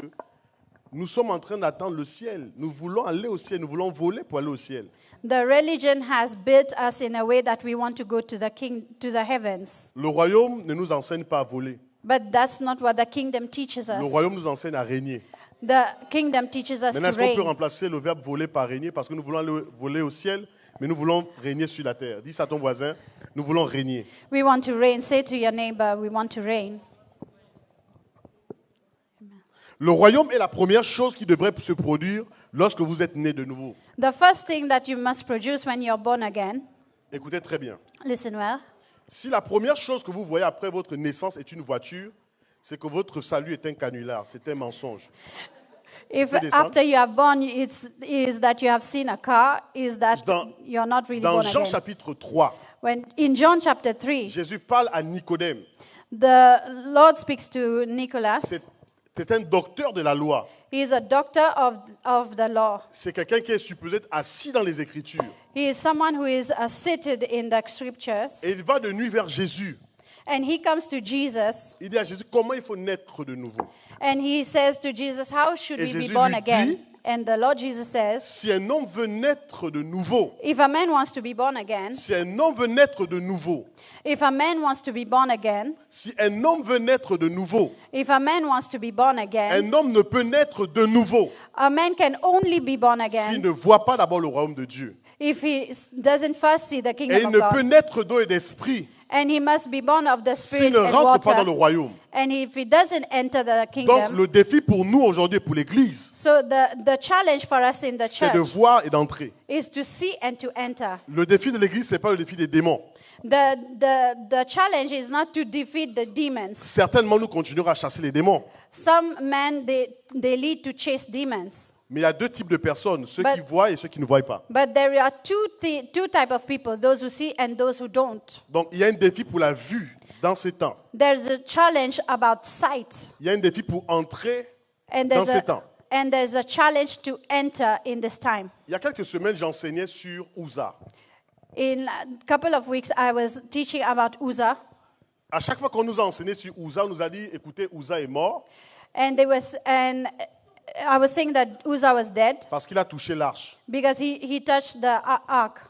Speaker 1: nous sommes en train d'attendre le ciel. Nous voulons aller au ciel, nous voulons voler pour aller au ciel.
Speaker 2: The religion has built us in a way that we want to go to the heavens.
Speaker 1: Le royaume ne nous enseigne pas à voler.
Speaker 2: But that's not what the kingdom teaches
Speaker 1: Le
Speaker 2: us.
Speaker 1: royaume nous enseigne à régner.
Speaker 2: The kingdom teaches us
Speaker 1: Maintenant,
Speaker 2: to
Speaker 1: est-ce qu'on peut
Speaker 2: reign.
Speaker 1: remplacer le verbe voler par régner parce que nous voulons aller voler au ciel, mais nous voulons régner sur la terre. Dis ça à ton voisin, nous voulons régner.
Speaker 2: We want to reign. Say to your neighbor, we want to reign.
Speaker 1: Le royaume est la première chose qui devrait se produire lorsque vous êtes né de nouveau.
Speaker 2: The first thing that you must produce when you're born again,
Speaker 1: Écoutez très bien.
Speaker 2: listen well,
Speaker 1: Si la première chose que vous voyez après votre naissance est une voiture, c'est que votre salut est un canular, c'est un mensonge.
Speaker 2: if
Speaker 1: Fais descendre.
Speaker 2: after you are born, is that you have seen a car, is that
Speaker 1: Dans-
Speaker 2: you're not really
Speaker 1: Dans
Speaker 2: born
Speaker 1: Jean
Speaker 2: again.
Speaker 1: chapitre 3,
Speaker 2: When in John chapter 3,
Speaker 1: Jésus parle à Nicodème.
Speaker 2: the Lord speaks to Nicholas.
Speaker 1: C'est un docteur de la loi.
Speaker 2: He is a doctor of the law.
Speaker 1: C'est quelqu'un qui est supposé être assis dans les Écritures.
Speaker 2: He is someone who is seated in the scriptures.
Speaker 1: Et il va de nuit vers Jésus.
Speaker 2: And he comes to Jesus
Speaker 1: Il dit à Jésus, comment il faut naître de nouveau?
Speaker 2: and he says to Jesus, how should
Speaker 1: Et
Speaker 2: we be
Speaker 1: Jésus
Speaker 2: born
Speaker 1: lui
Speaker 2: again?
Speaker 1: dit-
Speaker 2: And the Lord Jesus says,
Speaker 1: Si un homme veut naître de nouveau,
Speaker 2: if a man wants to be born again,
Speaker 1: si un homme veut naître de nouveau,
Speaker 2: if a man wants to be born again,
Speaker 1: si un homme veut naître de nouveau,
Speaker 2: if a man wants to be born again,
Speaker 1: un homme ne peut naître de nouveau
Speaker 2: a man can only be born
Speaker 1: s'il
Speaker 2: again
Speaker 1: ne voit pas d'abord le royaume de Dieu.
Speaker 2: if he doesn't first see the
Speaker 1: Et
Speaker 2: kingdom
Speaker 1: il
Speaker 2: of
Speaker 1: ne peut
Speaker 2: God.
Speaker 1: naître d'eau et d'esprit
Speaker 2: And he must be born of the
Speaker 1: s'il
Speaker 2: Spirit
Speaker 1: ne
Speaker 2: and
Speaker 1: rentre pas dans le
Speaker 2: water.
Speaker 1: royaume.
Speaker 2: And if he doesn't enter the
Speaker 1: Donc
Speaker 2: kingdom,
Speaker 1: le défi pour nous aujourd'hui, pour l'Église,
Speaker 2: so the challenge for us in the
Speaker 1: c'est de
Speaker 2: church
Speaker 1: voir et d'entrer.
Speaker 2: is to see and to enter.
Speaker 1: Le défi de l'Église, ce n'est pas le défi des démons.
Speaker 2: The challenge is not to defeat the demons.
Speaker 1: Certainement, nous continuerons à chasser les démons.
Speaker 2: Some men, they lead to chase demons.
Speaker 1: Mais il y a deux types de personnes, ceux
Speaker 2: But-
Speaker 1: qui voient et ceux qui ne voient pas.
Speaker 2: But there are two type of people, those who see and those who don't.
Speaker 1: Donc il y a un défi pour la vue dans ces temps.
Speaker 2: There's a challenge about sight.
Speaker 1: Il y a un défi pour entrer.
Speaker 2: And
Speaker 1: Dans ces temps.
Speaker 2: there's a challenge to enter in this time.
Speaker 1: Il y a quelques semaines, j'enseignais sur Uza.
Speaker 2: In a couple of weeks, I was teaching about Uzzah.
Speaker 1: À chaque fois qu'on nous a enseigné sur Uza, on nous a dit, écoutez, Uza est mort
Speaker 2: And I was saying that Uzzah was dead
Speaker 1: parce qu'il a touché l'arche.
Speaker 2: because he touched the ark.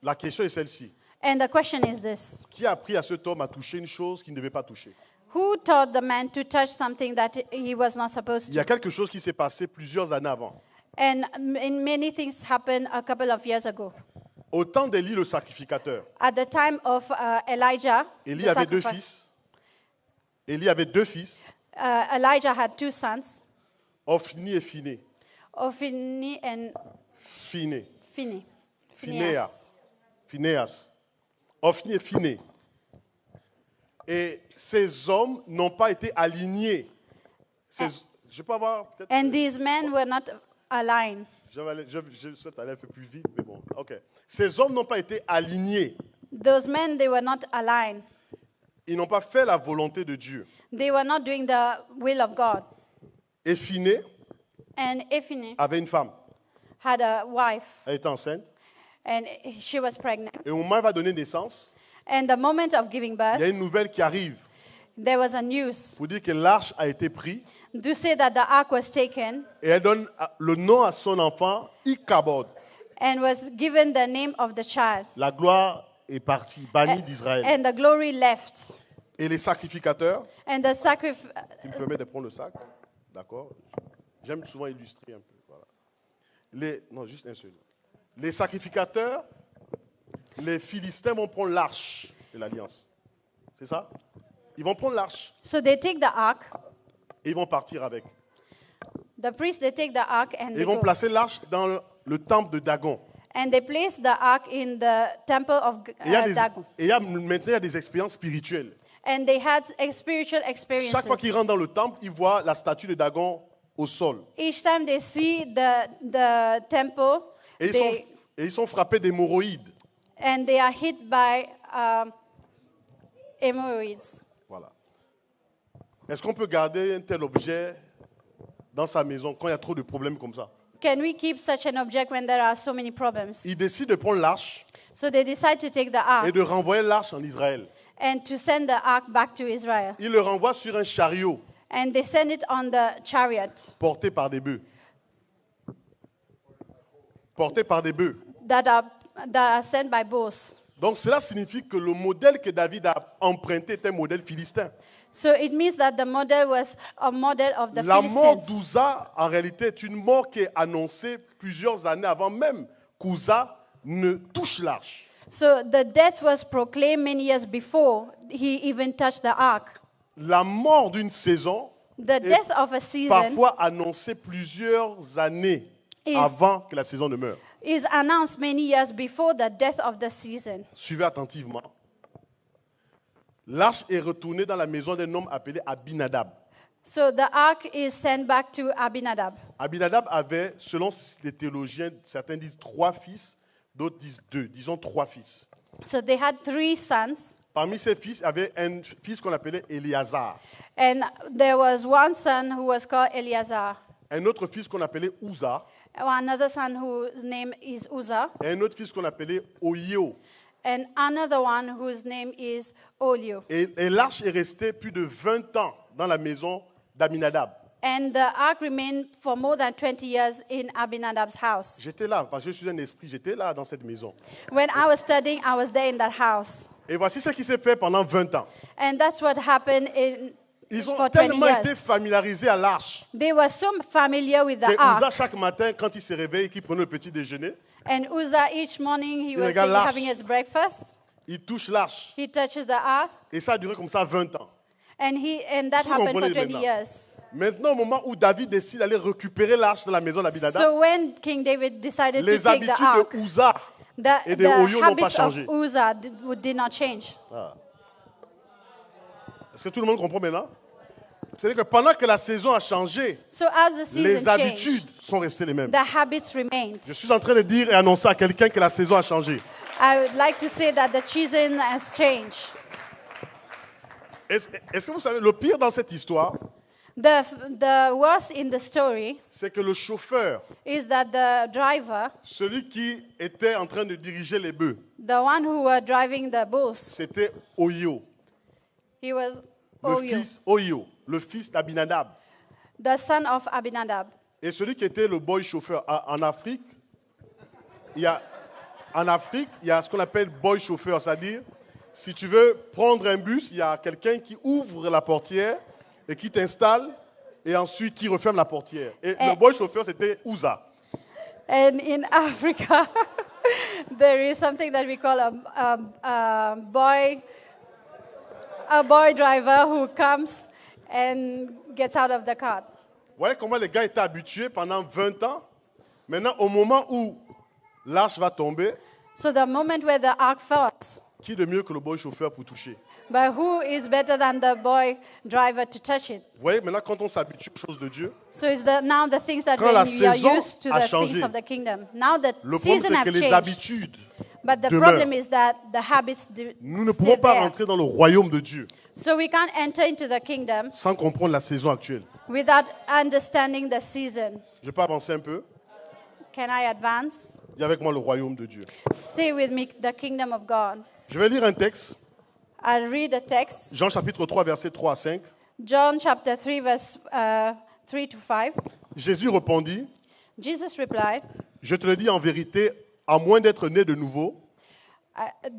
Speaker 1: La question est celle-ci.
Speaker 2: And the question is this:
Speaker 1: Qui a appris à cet homme à toucher une chose qu'il ne devait pas toucher?
Speaker 2: who taught the man to touch something that he was not supposed
Speaker 1: Il y a
Speaker 2: to?
Speaker 1: quelque chose qui s'est passé plusieurs années avant.
Speaker 2: And many things happened a couple of years ago.
Speaker 1: Au temps d'Élie le sacrificateur,
Speaker 2: At the time of Elijah,
Speaker 1: Élie
Speaker 2: the
Speaker 1: avait deux
Speaker 2: sacrifice-
Speaker 1: fils. Élie avait deux fils,
Speaker 2: Elijah had two sons,
Speaker 1: Ophni et Phiné.
Speaker 2: Ophni and
Speaker 1: Phiné.
Speaker 2: Phinehas.
Speaker 1: Phinéas. Phinéas. Ophni et Phiné. Et ces hommes n'ont pas été alignés. Je peux avoir peut-être.
Speaker 2: And these men were not aligned.
Speaker 1: Je souhaite aller un peu plus vite, mais bon. Ok. Ces hommes n'ont pas été alignés.
Speaker 2: Those men, they were not aligned.
Speaker 1: Ils n'ont pas fait la volonté de Dieu.
Speaker 2: They were not doing the will of God.
Speaker 1: Éphinée
Speaker 2: And Ephine
Speaker 1: avait une femme.
Speaker 2: had a wife,
Speaker 1: Elle était enceinte.
Speaker 2: and she was pregnant.
Speaker 1: Et au moment où elle va donner naissance,
Speaker 2: And the moment of giving
Speaker 1: il y a
Speaker 2: birth,
Speaker 1: une nouvelle qui arrive
Speaker 2: there was a news
Speaker 1: pour dire que l'arche a été prise.
Speaker 2: to say that the ark was taken
Speaker 1: Et elle donne le nom à son enfant, Ichabod.
Speaker 2: and was given the name of the child.
Speaker 1: La gloire est partie, bannie d'Israël.
Speaker 2: And the glory left.
Speaker 1: Et les sacrificateurs,
Speaker 2: And the sacrifice.
Speaker 1: tu me permets de prendre le sac, d'accord? J'aime souvent illustrer un peu. Voilà. Non, juste un seul. Les sacrificateurs, les Philistins vont prendre l'arche de l'Alliance. C'est ça? Ils vont prendre l'arche
Speaker 2: So they take the ark.
Speaker 1: et ils vont partir avec.
Speaker 2: The priests, they take the ark and
Speaker 1: Et
Speaker 2: they
Speaker 1: ils vont
Speaker 2: go.
Speaker 1: placer l'arche dans le temple de Dagon.
Speaker 2: And they place the ark in the temple of
Speaker 1: Et il y a
Speaker 2: Dagon.
Speaker 1: maintenant, il y a des expériences spirituelles.
Speaker 2: And they had spiritual experiences.
Speaker 1: Chaque fois qu'ils rentrent dans le temple, ils voient la statue de Dagon au sol.
Speaker 2: Each time they see the temple,
Speaker 1: Et ils sont frappés d'hémorroïdes.
Speaker 2: and they are hit by hemorrhoids.
Speaker 1: Voilà. Est-ce qu'on peut garder un tel objet dans sa maison quand il y a trop de problèmes comme ça?
Speaker 2: Can we keep such an object when there are so many problems?
Speaker 1: Ils décident de prendre l'arche
Speaker 2: So they decide to take the
Speaker 1: et
Speaker 2: ark
Speaker 1: de renvoyer l'arche en Israël.
Speaker 2: and to send the ark back to Israel.
Speaker 1: Ils le renvoient sur un chariot
Speaker 2: And they send it on the chariot
Speaker 1: porté par des bœufs. Porté par des bœufs.
Speaker 2: that are sent by bulls.
Speaker 1: Donc cela signifie que le modèle que David a emprunté est un modèle philistin.
Speaker 2: So it means that the model was a model of the
Speaker 1: La mort
Speaker 2: Philistines.
Speaker 1: d'Ouza, en réalité, est une mort qui est annoncée plusieurs années avant même qu'Ouza ne touche l'arche.
Speaker 2: So the death was proclaimed many years before he even touched the ark.
Speaker 1: La mort d'une saison
Speaker 2: The
Speaker 1: est
Speaker 2: death of a season
Speaker 1: parfois annoncée plusieurs années
Speaker 2: Is-
Speaker 1: avant que la saison ne meure.
Speaker 2: is announced many years before the death of the season.
Speaker 1: Suivez attentivement. L'arche est retournée dans la maison d'un homme appelé Abinadab.
Speaker 2: So the ark is sent back to Abinadab.
Speaker 1: Abinadab avait, selon les théologiens, certains disent 3 fils, d'autres disent 2, disons 3 fils.
Speaker 2: So they had 3 sons,
Speaker 1: Parmi ces fils, il y avait un fils qu'on appelait Éléazar,
Speaker 2: and there was one son who was called Eleazar,
Speaker 1: un autre fils qu'on appelait Ouza,
Speaker 2: another son whose name is Uzzah,
Speaker 1: et un autre fils qu'on appelait Oyio.
Speaker 2: and another one whose name is Olio.
Speaker 1: Et l'arche est restée plus de 20 ans dans la maison d'Aminadab.
Speaker 2: And the ark remained for more than 20 years in Abinadab's house.
Speaker 1: J'étais là, parce que je suis un esprit, j'étais là dans cette maison.
Speaker 2: When I was studying, I was there in that house.
Speaker 1: Et voici ce qui s'est fait pendant 20 ans.
Speaker 2: And that's what happened
Speaker 1: Ils ont
Speaker 2: for 20
Speaker 1: tellement été
Speaker 2: years.
Speaker 1: familiarisés à l'arche
Speaker 2: They were so familiar with the
Speaker 1: que Ouza,
Speaker 2: ark.
Speaker 1: chaque matin, quand il se réveille et qu'il prenait le petit déjeuner,
Speaker 2: And Uzzah, each morning, he was
Speaker 1: regarde l'arche.
Speaker 2: having his breakfast.
Speaker 1: il touche l'arche.
Speaker 2: He touches the ark.
Speaker 1: Et ça a duré comme ça 20 ans.
Speaker 2: And that
Speaker 1: Vous
Speaker 2: happened for
Speaker 1: comprenez
Speaker 2: 20
Speaker 1: maintenant.
Speaker 2: years.
Speaker 1: Maintenant, au moment où David décide d'aller récupérer l'arche dans la maison d'Abinadab,
Speaker 2: So when King David decided to
Speaker 1: les
Speaker 2: take the
Speaker 1: habitudes
Speaker 2: ark,
Speaker 1: de Ouza et
Speaker 2: the
Speaker 1: de Oyo n'ont pas
Speaker 2: habits of
Speaker 1: changé.
Speaker 2: Uzzah did not change.
Speaker 1: Est-ce que tout le monde comprend maintenant? C'est-à-dire que pendant que la saison a changé,
Speaker 2: So as the season
Speaker 1: les
Speaker 2: changed,
Speaker 1: habitudes sont restées les mêmes.
Speaker 2: the habits remained.
Speaker 1: Je suis en train de dire et annoncer à quelqu'un que la saison a changé.
Speaker 2: I would like to say that the season has changed.
Speaker 1: Est-ce que vous savez, le pire dans cette histoire,
Speaker 2: The worst in the story
Speaker 1: c'est que le chauffeur,
Speaker 2: is that the driver,
Speaker 1: celui qui était en train de diriger les bœufs,
Speaker 2: the one who were driving the bulls,
Speaker 1: c'était Oyo,
Speaker 2: he was
Speaker 1: le fils d'Abinadab.
Speaker 2: the son of Abinadab.
Speaker 1: Et celui qui était le boy chauffeur en Afrique, il y a ce qu'on appelle boy chauffeur, c'est-à-dire si tu veux prendre un bus, il y a quelqu'un qui ouvre la portière et qui t'installe et ensuite qui referme la portière. Et le boy chauffeur, c'était Ouza.
Speaker 2: And in Africa, there is something that we call a boy driver who comes and gets out of the car.
Speaker 1: Vous voyez comment les gars étaient habitués pendant 20 ans. Maintenant, au moment où l'arche va tomber,
Speaker 2: So the moment where the ark falls,
Speaker 1: qui de mieux que le boy chauffeur pour toucher?
Speaker 2: but who is better than the boy driver to touch it?
Speaker 1: Vous voyez, maintenant, quand on s'habitue aux choses de Dieu,
Speaker 2: So it's now the things that
Speaker 1: Quand la
Speaker 2: when we are
Speaker 1: saison
Speaker 2: used to
Speaker 1: a
Speaker 2: the
Speaker 1: changé,
Speaker 2: things of the kingdom. Now the
Speaker 1: le problème,
Speaker 2: season
Speaker 1: c'est
Speaker 2: have
Speaker 1: que les
Speaker 2: changed.
Speaker 1: habitudes
Speaker 2: But the
Speaker 1: demeure.
Speaker 2: problem is that the habits
Speaker 1: Nous ne
Speaker 2: still
Speaker 1: pouvons pas
Speaker 2: there.
Speaker 1: rentrer dans le royaume de Dieu
Speaker 2: So we can't enter into the kingdom
Speaker 1: sans comprendre la saison actuelle.
Speaker 2: without understanding the season.
Speaker 1: Je peux avancer un peu?
Speaker 2: Can I advance?
Speaker 1: Dis avec moi le royaume de Dieu.
Speaker 2: Say with me the kingdom of God.
Speaker 1: Je vais lire un texte,
Speaker 2: I'll read a text.
Speaker 1: Jean chapitre 3, versets 3 à 5.
Speaker 2: John chapter 3, verse 3 to 5.
Speaker 1: Jésus répondit,
Speaker 2: Jesus replied,
Speaker 1: je te le dis en vérité, à moins d'être né de nouveau,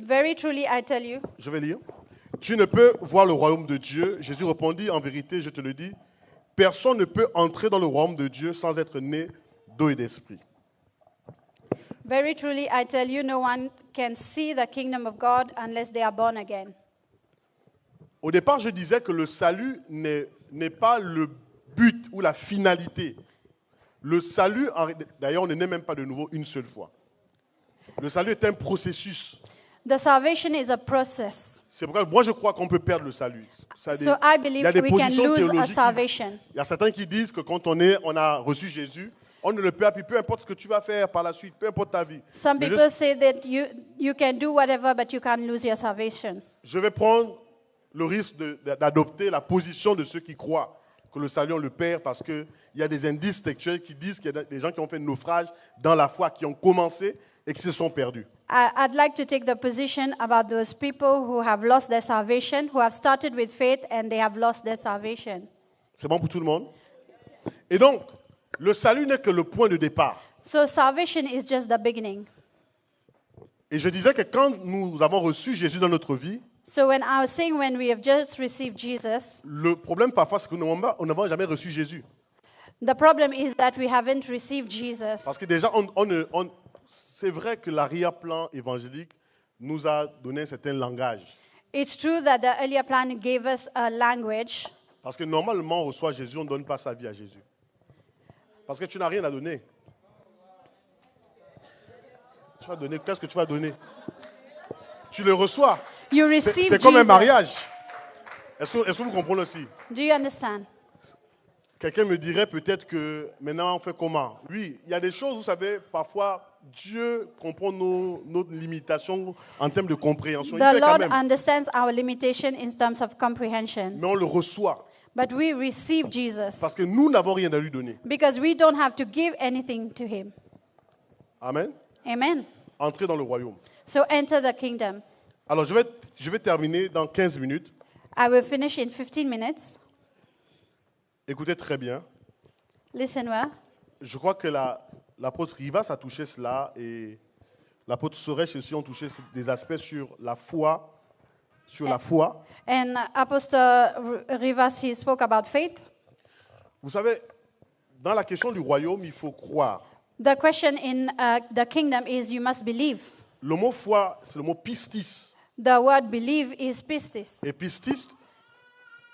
Speaker 2: very truly I tell you,
Speaker 1: je vais lire, tu ne peux voir le royaume de Dieu. Jésus répondit, en vérité, je te le dis, personne ne peut entrer dans le royaume de Dieu sans être né d'eau et d'esprit.
Speaker 2: very truly I tell you, no one can see the kingdom of God unless they are born again.
Speaker 1: Au départ, je disais que le salut n'est pas le but ou la finalité. Le salut, d'ailleurs, on ne naît même pas de nouveau une seule fois. Le salut est un processus.
Speaker 2: The salvation is a process.
Speaker 1: C'est pourquoi moi je crois qu'on peut perdre le salut.
Speaker 2: So I believe we can lose a salvation.
Speaker 1: Il y a certains qui disent que quand on a reçu Jésus, on ne le perd plus, peu importe ce que tu vas faire par la suite, peu importe ta vie.
Speaker 2: Some
Speaker 1: Mais
Speaker 2: people say that you can do whatever, but you can't lose your salvation.
Speaker 1: je vais prendre le risque d'adopter la position de ceux qui croient que le salut on le perd parce qu'il y a des indices textuels qui disent qu'il y a des gens qui ont fait naufrage dans la foi, qui ont commencé et qui se sont perdus.
Speaker 2: I'd like to take the position about those people who have lost their salvation, who have started with faith and they have lost their salvation.
Speaker 1: C'est bon pour tout le monde? Et donc, le salut n'est que le point de départ.
Speaker 2: So salvation is just the beginning.
Speaker 1: Et je disais que quand nous avons reçu Jésus dans notre vie,
Speaker 2: So when I was saying when we have just received Jesus,
Speaker 1: le problème parfois c'est que nous n'avons jamais reçu Jésus.
Speaker 2: the problem is that we haven't received Jesus.
Speaker 1: Parce que déjà, c'est vrai que l'arrière-plan évangélique nous a donné un certain langage.
Speaker 2: It's true that the earlier plan gave us a language,
Speaker 1: Parce que normalement, on reçoit Jésus, on ne donne pas sa vie à Jésus. Parce que tu n'as rien à donner. Tu vas donner, qu'est-ce que tu vas donner? Tu le reçois.
Speaker 2: you receive
Speaker 1: C'est comme un
Speaker 2: Jesus.
Speaker 1: mariage. Est-ce que vous comprenez aussi?
Speaker 2: Do you understand?
Speaker 1: Quelqu'un me dirait peut-être que maintenant on fait comment? Oui, il y a des choses, vous savez, parfois Dieu comprend nos limitations en termes de compréhension. Il
Speaker 2: The
Speaker 1: fait quand
Speaker 2: Lord
Speaker 1: même.
Speaker 2: understands our limitation in terms of comprehension.
Speaker 1: Mais on le reçoit
Speaker 2: But we receive Jesus
Speaker 1: parce que nous n'avons rien à lui donner.
Speaker 2: because we don't have to give anything to him.
Speaker 1: Amen.
Speaker 2: Amen.
Speaker 1: Entrer dans le royaume.
Speaker 2: So enter the kingdom.
Speaker 1: Alors je vais terminer dans 15 minutes.
Speaker 2: I will finish in 15 minutes.
Speaker 1: Écoutez très bien.
Speaker 2: Listen well.
Speaker 1: Je crois que l'apôtre Rivas a touché cela et l'apôtre Soresh aussi ont touché des aspects sur la foi,
Speaker 2: And Apostle Rivas, he spoke about faith.
Speaker 1: Vous savez, dans la question du royaume, il faut croire.
Speaker 2: The question in the kingdom is you must believe.
Speaker 1: Le mot foi, c'est le mot pistis.
Speaker 2: The word believe is pistis.
Speaker 1: Et pistis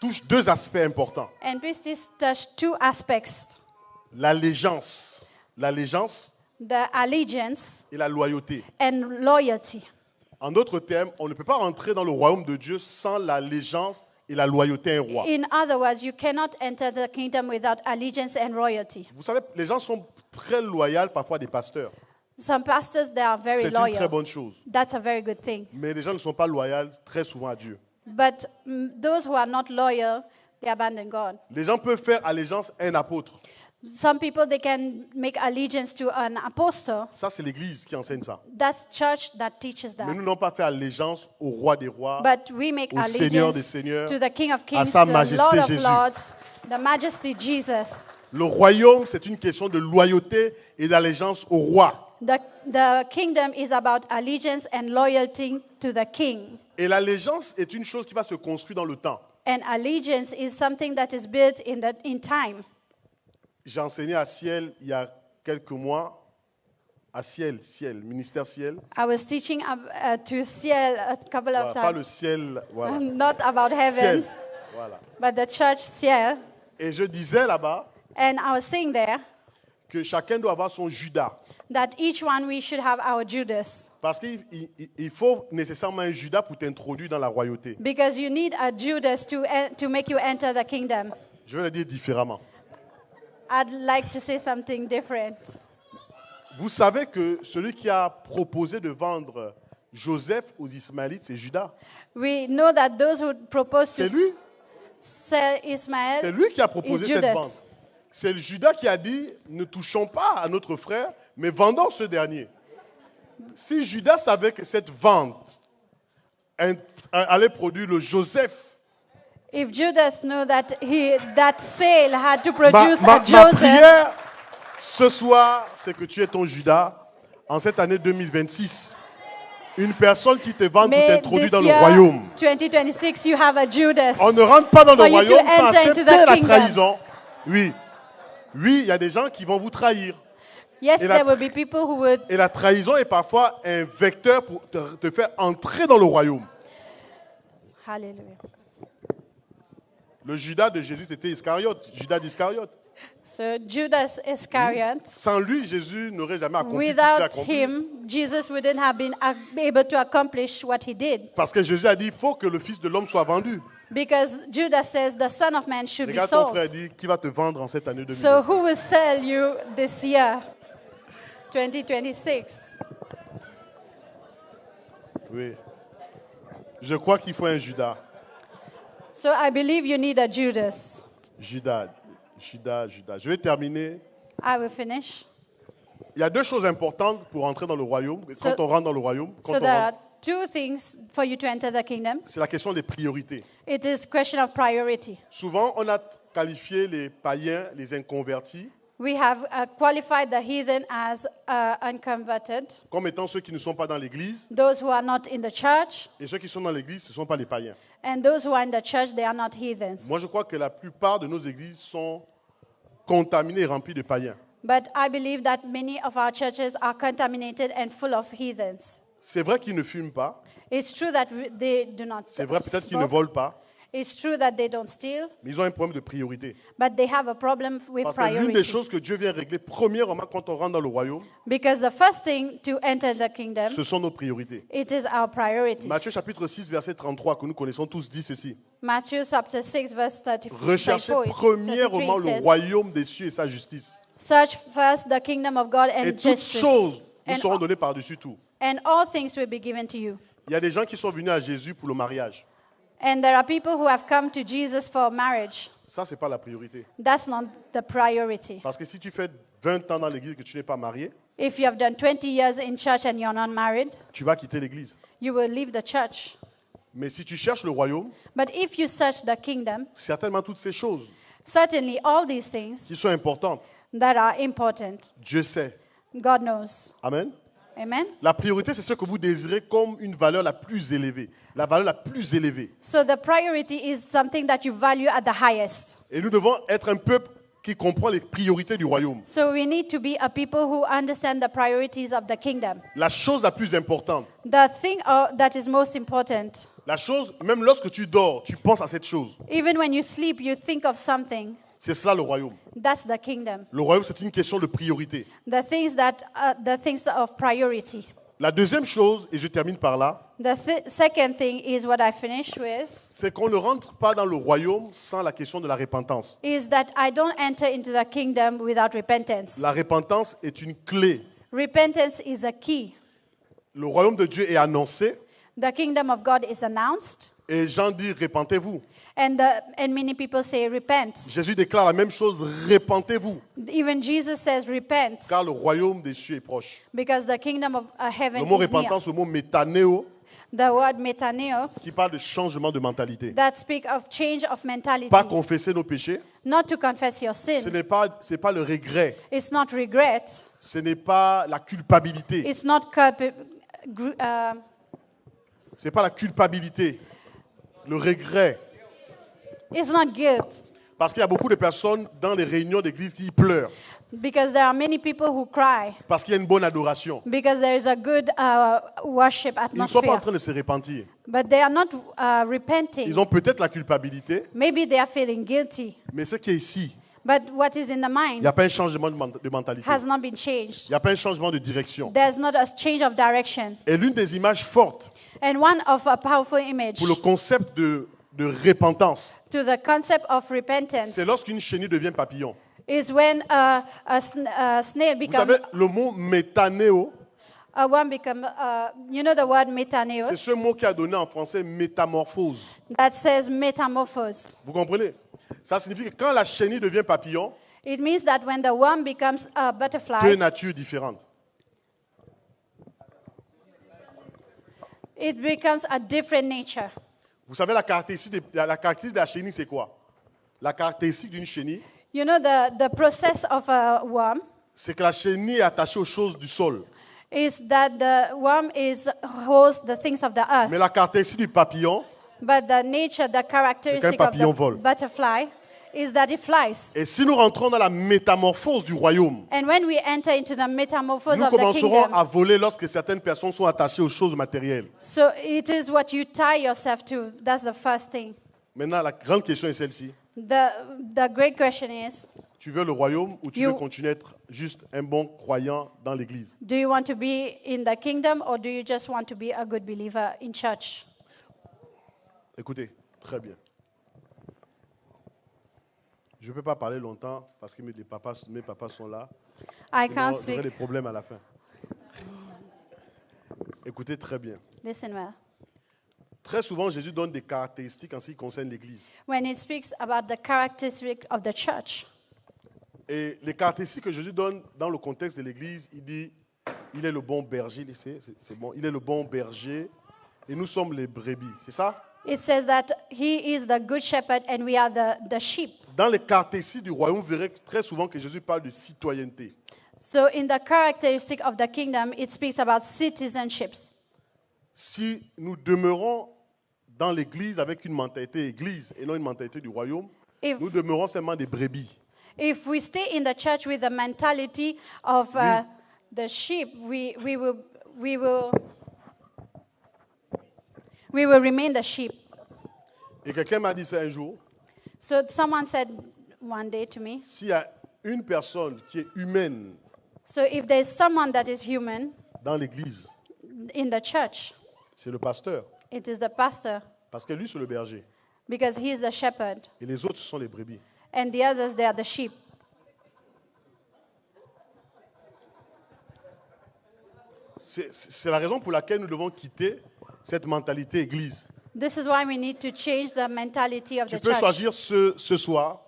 Speaker 1: touche deux aspects importants.
Speaker 2: And pistis touch two aspects.
Speaker 1: L'allégeance
Speaker 2: The allegiance
Speaker 1: et la loyauté.
Speaker 2: and loyalty.
Speaker 1: En d'autres termes, on ne peut pas entrer dans le royaume de Dieu sans l'allégeance et la loyauté à un roi.
Speaker 2: In other words, you cannot enter the kingdom without allegiance and royalty.
Speaker 1: Vous savez, les gens sont très loyaux parfois des pasteurs.
Speaker 2: Some pastors, they are very
Speaker 1: C'est une très
Speaker 2: loyal.
Speaker 1: bonne chose.
Speaker 2: That's a very good thing.
Speaker 1: Mais les gens ne sont pas loyaux très souvent à Dieu.
Speaker 2: But those who are not loyal, they abandon God.
Speaker 1: Les gens peuvent faire allégeance à un apôtre.
Speaker 2: Some people, they can make allegiance to an apostle.
Speaker 1: Ça, c'est l'Église qui enseigne ça.
Speaker 2: That's church that teaches
Speaker 1: Mais
Speaker 2: that.
Speaker 1: nous n'avons pas fait allégeance au roi des rois,
Speaker 2: But we make
Speaker 1: au Seigneur des
Speaker 2: allegiance
Speaker 1: seigneurs,
Speaker 2: to the King of
Speaker 1: à
Speaker 2: Kings,
Speaker 1: sa
Speaker 2: to the
Speaker 1: majesté
Speaker 2: Lord of
Speaker 1: Jésus.
Speaker 2: Lords, the Majesty Jesus.
Speaker 1: Le royaume, c'est une question de loyauté et d'allégeance au roi.
Speaker 2: The kingdom is about allegiance and loyalty to the King.
Speaker 1: Et l'allégeance est une chose qui va se construire dans le temps.
Speaker 2: And allegiance is something that is built in time.
Speaker 1: J'ai enseigné à Ciel il y a quelques mois, à Ciel, ministère Ciel.
Speaker 2: I was teaching to Ciel a couple
Speaker 1: Voilà,
Speaker 2: of
Speaker 1: pas le
Speaker 2: times.
Speaker 1: ciel, voilà.
Speaker 2: Not about heaven,
Speaker 1: Ciel, voilà.
Speaker 2: but the church Ciel.
Speaker 1: Et je disais là-bas
Speaker 2: And I was saying there
Speaker 1: que chacun doit avoir son Judas.
Speaker 2: that each one we should have our Judas.
Speaker 1: Parce qu'il faut nécessairement un Judas pour t'introduire dans la royauté.
Speaker 2: Because you need a Judas to make you enter the kingdom.
Speaker 1: Je vais le dire différemment.
Speaker 2: I'd like to say something different.
Speaker 1: Vous savez que celui qui a proposé de vendre Joseph aux Ismaélites, c'est Judas.
Speaker 2: We know that those who proposed
Speaker 1: C'est
Speaker 2: to
Speaker 1: lui.
Speaker 2: sell Ismael
Speaker 1: C'est lui qui a proposé
Speaker 2: is
Speaker 1: cette
Speaker 2: Judas.
Speaker 1: vente. C'est le Judas qui a dit, ne touchons pas à notre frère, mais vendons ce dernier. Si Judas savait que cette vente allait produire le Joseph,
Speaker 2: If Judas knew that that sale had to
Speaker 1: ma
Speaker 2: produce a Joseph,
Speaker 1: prière ce soir, c'est que tu es ton Judas en cette année 2026. Une personne qui te vend, qui
Speaker 2: may
Speaker 1: t'introduit
Speaker 2: this
Speaker 1: dans le
Speaker 2: year,
Speaker 1: royaume.
Speaker 2: 2026, you have a Judas.
Speaker 1: On ne rentre pas dans le
Speaker 2: For you to
Speaker 1: royaume sans
Speaker 2: enter into
Speaker 1: accepter
Speaker 2: the
Speaker 1: la
Speaker 2: kingdom.
Speaker 1: trahison. Oui. Oui, il y a des gens qui vont vous trahir.
Speaker 2: Yes,
Speaker 1: Et la
Speaker 2: there will be people who would.
Speaker 1: Et la trahison est parfois un vecteur pour te faire entrer dans le royaume.
Speaker 2: Hallelujah.
Speaker 1: Le Judas de Jésus, c'était Iscariote, Judas d'Iscariote.
Speaker 2: So Judas Iscariot,
Speaker 1: Sans lui, Jésus n'aurait jamais accompli tout ce qu'il a
Speaker 2: without
Speaker 1: accompli.
Speaker 2: him, Jesus wouldn't have been able to accomplish what he did.
Speaker 1: Parce que Jésus a dit, il faut que le Fils de l'homme soit vendu.
Speaker 2: Because Judas says the Son of Man should be
Speaker 1: Regarde ton
Speaker 2: sold.
Speaker 1: frère, dit, qui va te vendre en cette année 2026?
Speaker 2: So who will sell you this year, 2026?
Speaker 1: Oui. Je crois qu'il faut un Judas.
Speaker 2: So I believe you need a Judas.
Speaker 1: Judas. Je vais terminer.
Speaker 2: I will finish.
Speaker 1: Il y a deux choses importantes pour entrer dans le royaume. Quand on rentre dans le royaume,
Speaker 2: So there are two things for you to enter the kingdom.
Speaker 1: c'est la question des priorités.
Speaker 2: It is question of priority.
Speaker 1: Souvent, on a qualifié les païens, les inconvertis,
Speaker 2: We have qualified the heathen as unconverted,
Speaker 1: comme étant ceux qui ne sont pas dans l'église.
Speaker 2: those who are not in the church,
Speaker 1: Et ceux qui sont dans l'église, ce ne sont pas les païens.
Speaker 2: and those who are in the church, they are not heathens.
Speaker 1: Moi, je crois que la plupart de nos églises sont contaminées et remplies de païens.
Speaker 2: But I believe that many of our churches are contaminated and full of heathens.
Speaker 1: C'est vrai qu'ils ne fument pas.
Speaker 2: It's true that they do not
Speaker 1: C'est vrai peut-être qu'ils ne
Speaker 2: smoke.
Speaker 1: volent pas.
Speaker 2: It's true that they don't steal,
Speaker 1: Mais ils ont un problème de priorité.
Speaker 2: but they have a problem with
Speaker 1: Parce que l'une des
Speaker 2: priority.
Speaker 1: choses que Dieu vient régler, premièrement, quand on rentre dans le royaume,
Speaker 2: Because the first thing to enter the kingdom,
Speaker 1: ce sont nos priorités.
Speaker 2: it is our priority.
Speaker 1: Matthieu chapitre 6, verset 33, que nous connaissons tous, dit ceci.
Speaker 2: Matthew chapter 6, verse 34.
Speaker 1: Recherchez
Speaker 2: 33
Speaker 1: premièrement le
Speaker 2: says,
Speaker 1: royaume des cieux et sa justice.
Speaker 2: search first the kingdom of God and
Speaker 1: Et toutes
Speaker 2: justice,
Speaker 1: choses vous
Speaker 2: and,
Speaker 1: seront données par-dessus tout.
Speaker 2: and all things will be given to you.
Speaker 1: Il y a des gens qui sont venus à Jésus pour le mariage.
Speaker 2: And there are people who have come to Jesus for marriage.
Speaker 1: Ça, ce n'est pas la priorité.
Speaker 2: That's not the priority.
Speaker 1: Parce que si tu fais 20 ans dans l'église et que tu n'es pas marié,
Speaker 2: If you have done 20 years in church and you're not married,
Speaker 1: tu vas quitter l'église.
Speaker 2: you will leave the church.
Speaker 1: Mais si tu cherches le royaume,
Speaker 2: But if you search the kingdom,
Speaker 1: certainement toutes ces choses
Speaker 2: certainly all these things
Speaker 1: qui sont importantes,
Speaker 2: that are important,
Speaker 1: Dieu sait.
Speaker 2: God knows.
Speaker 1: Amen.
Speaker 2: Amen?
Speaker 1: La priorité, c'est ce que vous désirez comme une valeur la plus élevée. La valeur la plus élevée.
Speaker 2: So the priority is something that you value at the highest.
Speaker 1: Et nous devons être un peuple qui comprend les priorités du royaume.
Speaker 2: So we need to be a people who understand the priorities of the kingdom.
Speaker 1: La chose la plus importante,
Speaker 2: The thing that is most important,
Speaker 1: la chose, même lorsque tu dors, tu penses à cette chose.
Speaker 2: even when you sleep, you think of something.
Speaker 1: C'est cela le royaume.
Speaker 2: That's the kingdom.
Speaker 1: Le royaume, c'est une question de priorité.
Speaker 2: The things of priority.
Speaker 1: La deuxième chose, et je termine par là,
Speaker 2: The second thing is what I finish with,
Speaker 1: c'est qu'on ne rentre pas dans le royaume sans la question de la repentance.
Speaker 2: is that I don't enter into the kingdom without repentance.
Speaker 1: La repentance est une clé.
Speaker 2: Repentance is a key.
Speaker 1: Le royaume de Dieu est annoncé
Speaker 2: The kingdom of God is announced,
Speaker 1: et Jean dit repentez-vous.
Speaker 2: and many people say repent.
Speaker 1: Jésus déclare la même chose, repentez-vous,
Speaker 2: Even Jesus says repent,
Speaker 1: car le royaume des cieux est proche.
Speaker 2: because the kingdom of heaven
Speaker 1: Le mot
Speaker 2: is near.
Speaker 1: repentance, le mot métanéo,
Speaker 2: The word metaneos,
Speaker 1: qui parle de changement de mentalité.
Speaker 2: that speak of change of mentality.
Speaker 1: Pas confesser nos péchés,
Speaker 2: Not to confess your
Speaker 1: ce
Speaker 2: sin.
Speaker 1: n'est pas le regret,
Speaker 2: It's not regret.
Speaker 1: ce n'est pas la culpabilité.
Speaker 2: It's not
Speaker 1: Ce n'est pas la culpabilité, le regret.
Speaker 2: it's not guilt.
Speaker 1: Parce qu'il y a beaucoup de personnes dans les réunions d'église qui pleurent.
Speaker 2: Because there are many people who cry.
Speaker 1: Parce qu'il y a une bonne adoration.
Speaker 2: Because there is a good worship
Speaker 1: Ils ne sont pas en
Speaker 2: atmosphere.
Speaker 1: train de se repentir.
Speaker 2: But they are not repenting.
Speaker 1: Ils ont peut-être la culpabilité,
Speaker 2: Maybe they are feeling guilty.
Speaker 1: mais ce qui est ici,
Speaker 2: But what is in the
Speaker 1: il n'y
Speaker 2: mind
Speaker 1: a pas un changement de mentalité.
Speaker 2: has not been changed.
Speaker 1: Il n'y a pas un changement de direction.
Speaker 2: There's not a change of direction.
Speaker 1: Et l'une des images fortes
Speaker 2: And one of a powerful image
Speaker 1: pour le concept de repentance,
Speaker 2: to the concept of repentance
Speaker 1: c'est lorsqu'une chenille devient papillon.
Speaker 2: is when a snail
Speaker 1: Vous
Speaker 2: becomes
Speaker 1: savez, le mot métanéo,
Speaker 2: a worm become. You know the word
Speaker 1: c'est
Speaker 2: metaneos
Speaker 1: ce mot qui a donné en français métamorphose.
Speaker 2: that says metamorphose.
Speaker 1: Vous comprenez? Ça signifie que quand la chenille devient papillon,
Speaker 2: It means that when the worm becomes a
Speaker 1: deux
Speaker 2: butterfly,
Speaker 1: natures différentes.
Speaker 2: it becomes a different nature.
Speaker 1: Vous savez, la caractéristique de la chenille, c'est quoi? La caractéristique d'une chenille,
Speaker 2: You know the process of a worm
Speaker 1: c'est que la chenille est attachée aux choses du sol.
Speaker 2: is that the worm holds the things of the earth.
Speaker 1: Mais la caractéristique du papillon,
Speaker 2: But the nature, the characteristic of
Speaker 1: papillon
Speaker 2: the
Speaker 1: vole.
Speaker 2: butterfly is that it flies.
Speaker 1: et si nous rentrons dans la métamorphose du royaume,
Speaker 2: And when we enter into the metamorphose
Speaker 1: nous
Speaker 2: of the
Speaker 1: commencerons
Speaker 2: kingdom,
Speaker 1: à voler lorsque certaines personnes sont attachées aux choses matérielles.
Speaker 2: so it is what you tie yourself to. That's the first thing.
Speaker 1: Maintenant, la grande question est celle-ci.
Speaker 2: The great question is,
Speaker 1: Tu veux le royaume ou tu
Speaker 2: You-
Speaker 1: veux continuer à être juste un bon croyant dans l'église?
Speaker 2: do you want to be in the kingdom or do you just want to be a good believer in church?
Speaker 1: Écoutez, très bien. Je ne peux pas parler longtemps parce que mes papas sont là.
Speaker 2: I
Speaker 1: Sinon,
Speaker 2: can't
Speaker 1: j'aurai
Speaker 2: speak.
Speaker 1: des problèmes à la fin. Écoutez très bien.
Speaker 2: Listen well.
Speaker 1: Très souvent, Jésus donne des caractéristiques en ce qui concerne l'église.
Speaker 2: When it speaks about the characteristic of the church,
Speaker 1: Et les caractéristiques que Jésus donne dans le contexte de l'église, il dit, il est le bon berger, c'est bon, il est le bon berger et nous sommes les brebis. C'est ça?
Speaker 2: it says that he is the good shepherd and we are the sheep.
Speaker 1: Dans les caractéristiques du royaume, vous verrez très souvent que Jésus parle de citoyenneté.
Speaker 2: So in the characteristic of the kingdom, it speaks about citizenships.
Speaker 1: Si nous demeurons dans l'église avec une mentalité église et non une mentalité du royaume,
Speaker 2: If-
Speaker 1: nous demeurons seulement des brebis.
Speaker 2: If we stay in the church with the mentality of the sheep, we will remain the sheep.
Speaker 1: Et quelqu'un m'a dit ça un jour,
Speaker 2: So someone said one day to me,
Speaker 1: s'il y a une personne qui est humaine
Speaker 2: so if there's someone that is human
Speaker 1: dans l'église,
Speaker 2: in the church,
Speaker 1: c'est le pasteur.
Speaker 2: it is the pastor
Speaker 1: Parce que lui, c'est le berger.
Speaker 2: because he is the shepherd
Speaker 1: Et les autres, ce sont les brebis.
Speaker 2: and the others, they are the sheep.
Speaker 1: C'est la raison pour laquelle nous devons quitter cette mentalité église.
Speaker 2: This is why we need to change the mentality of
Speaker 1: Tu
Speaker 2: the
Speaker 1: peux
Speaker 2: church.
Speaker 1: choisir ce soir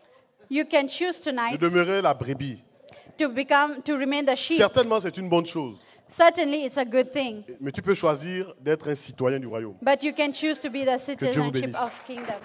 Speaker 2: You can choose
Speaker 1: de
Speaker 2: tonight
Speaker 1: demeurer la brebis.
Speaker 2: to remain the sheep.
Speaker 1: Certainement, c'est une bonne chose.
Speaker 2: Certainly, it's a good thing.
Speaker 1: Mais tu peux choisir d'être un citoyen du royaume.
Speaker 2: But you can choose to be the
Speaker 1: Dieu vous
Speaker 2: citizenship
Speaker 1: bénisse.
Speaker 2: of kingdom.